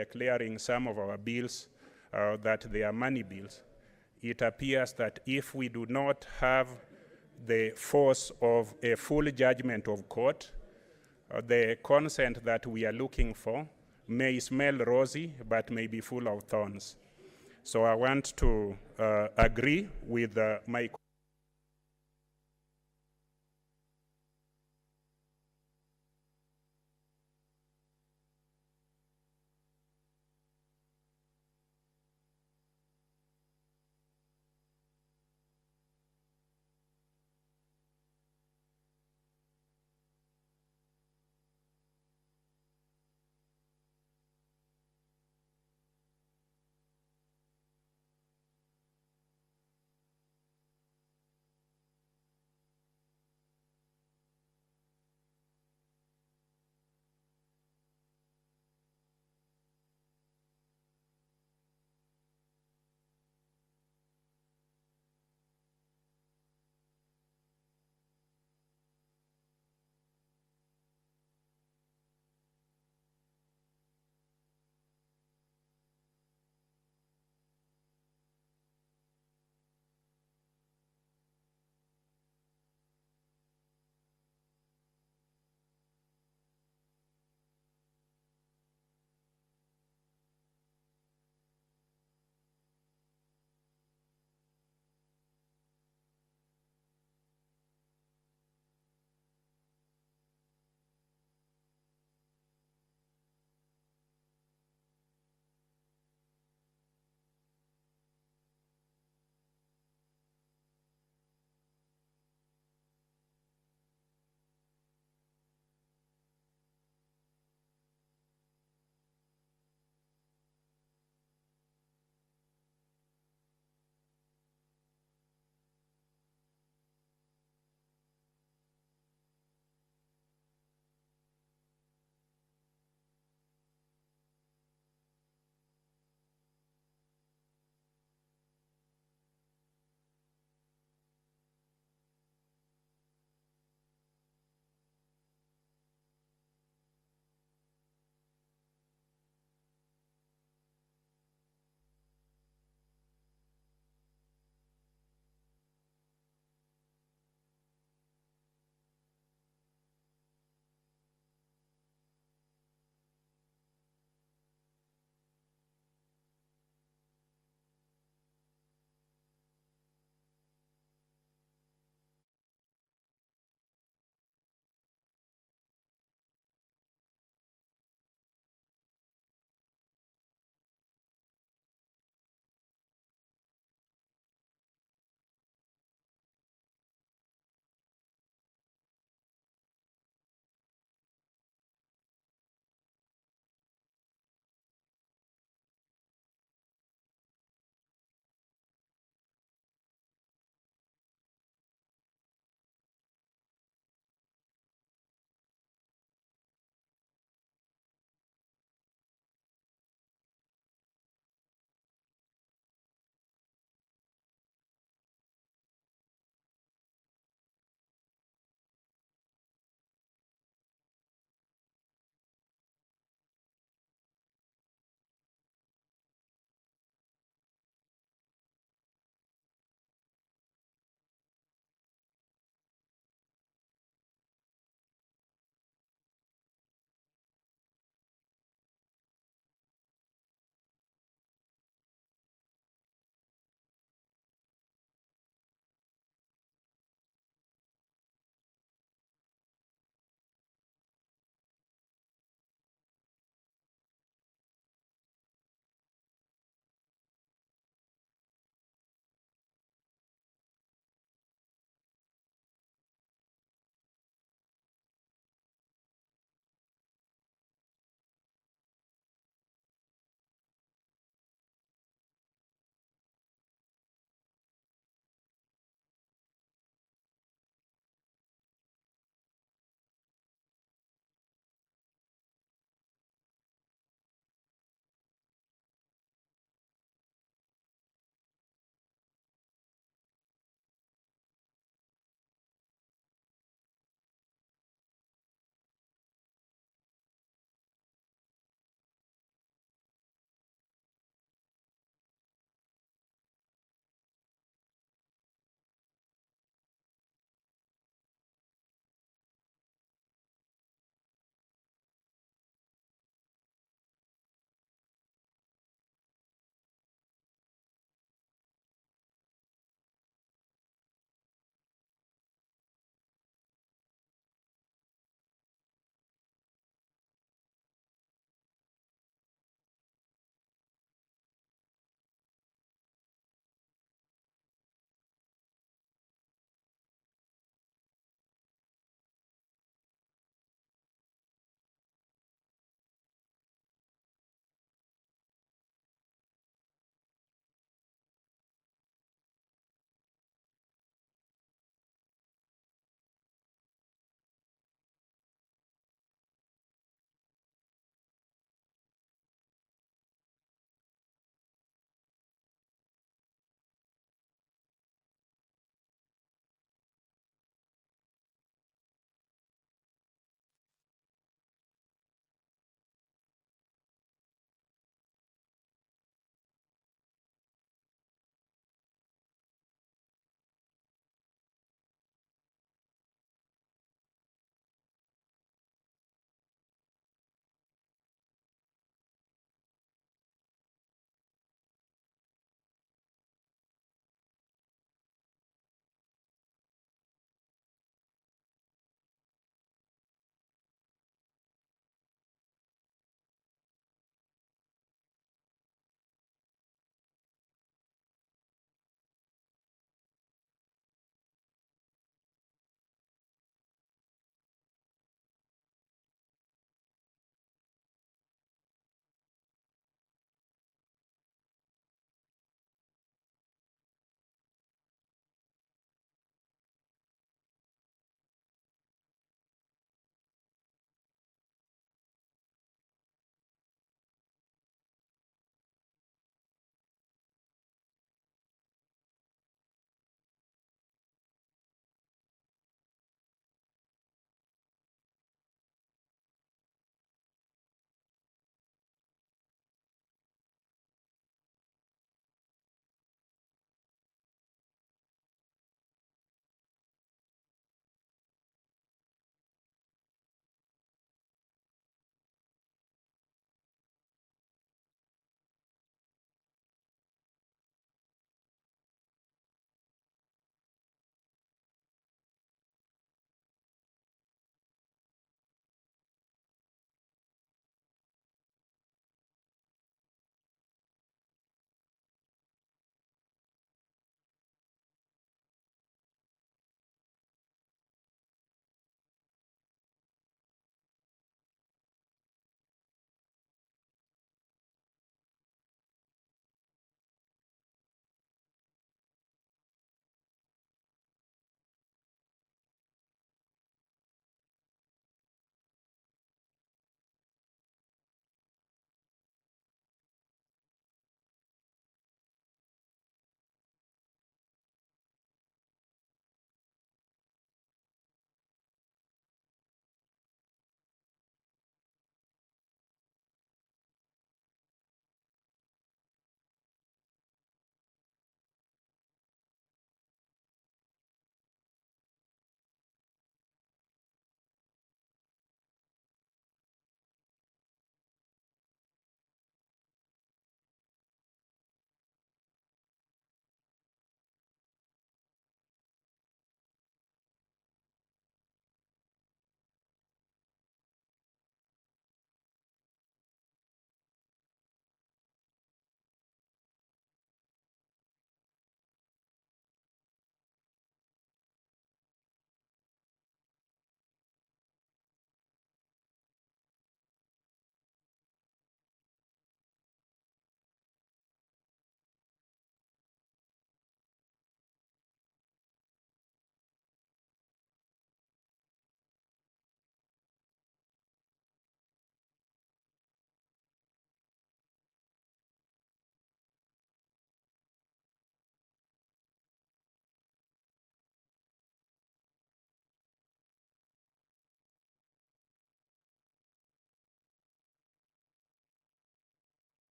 declaring some of our bills that they are money bills, it appears that if we do not have the force of a full judgment of court, the consent that we are looking for may smell rosy, but may be full of thorns. So I want to agree with my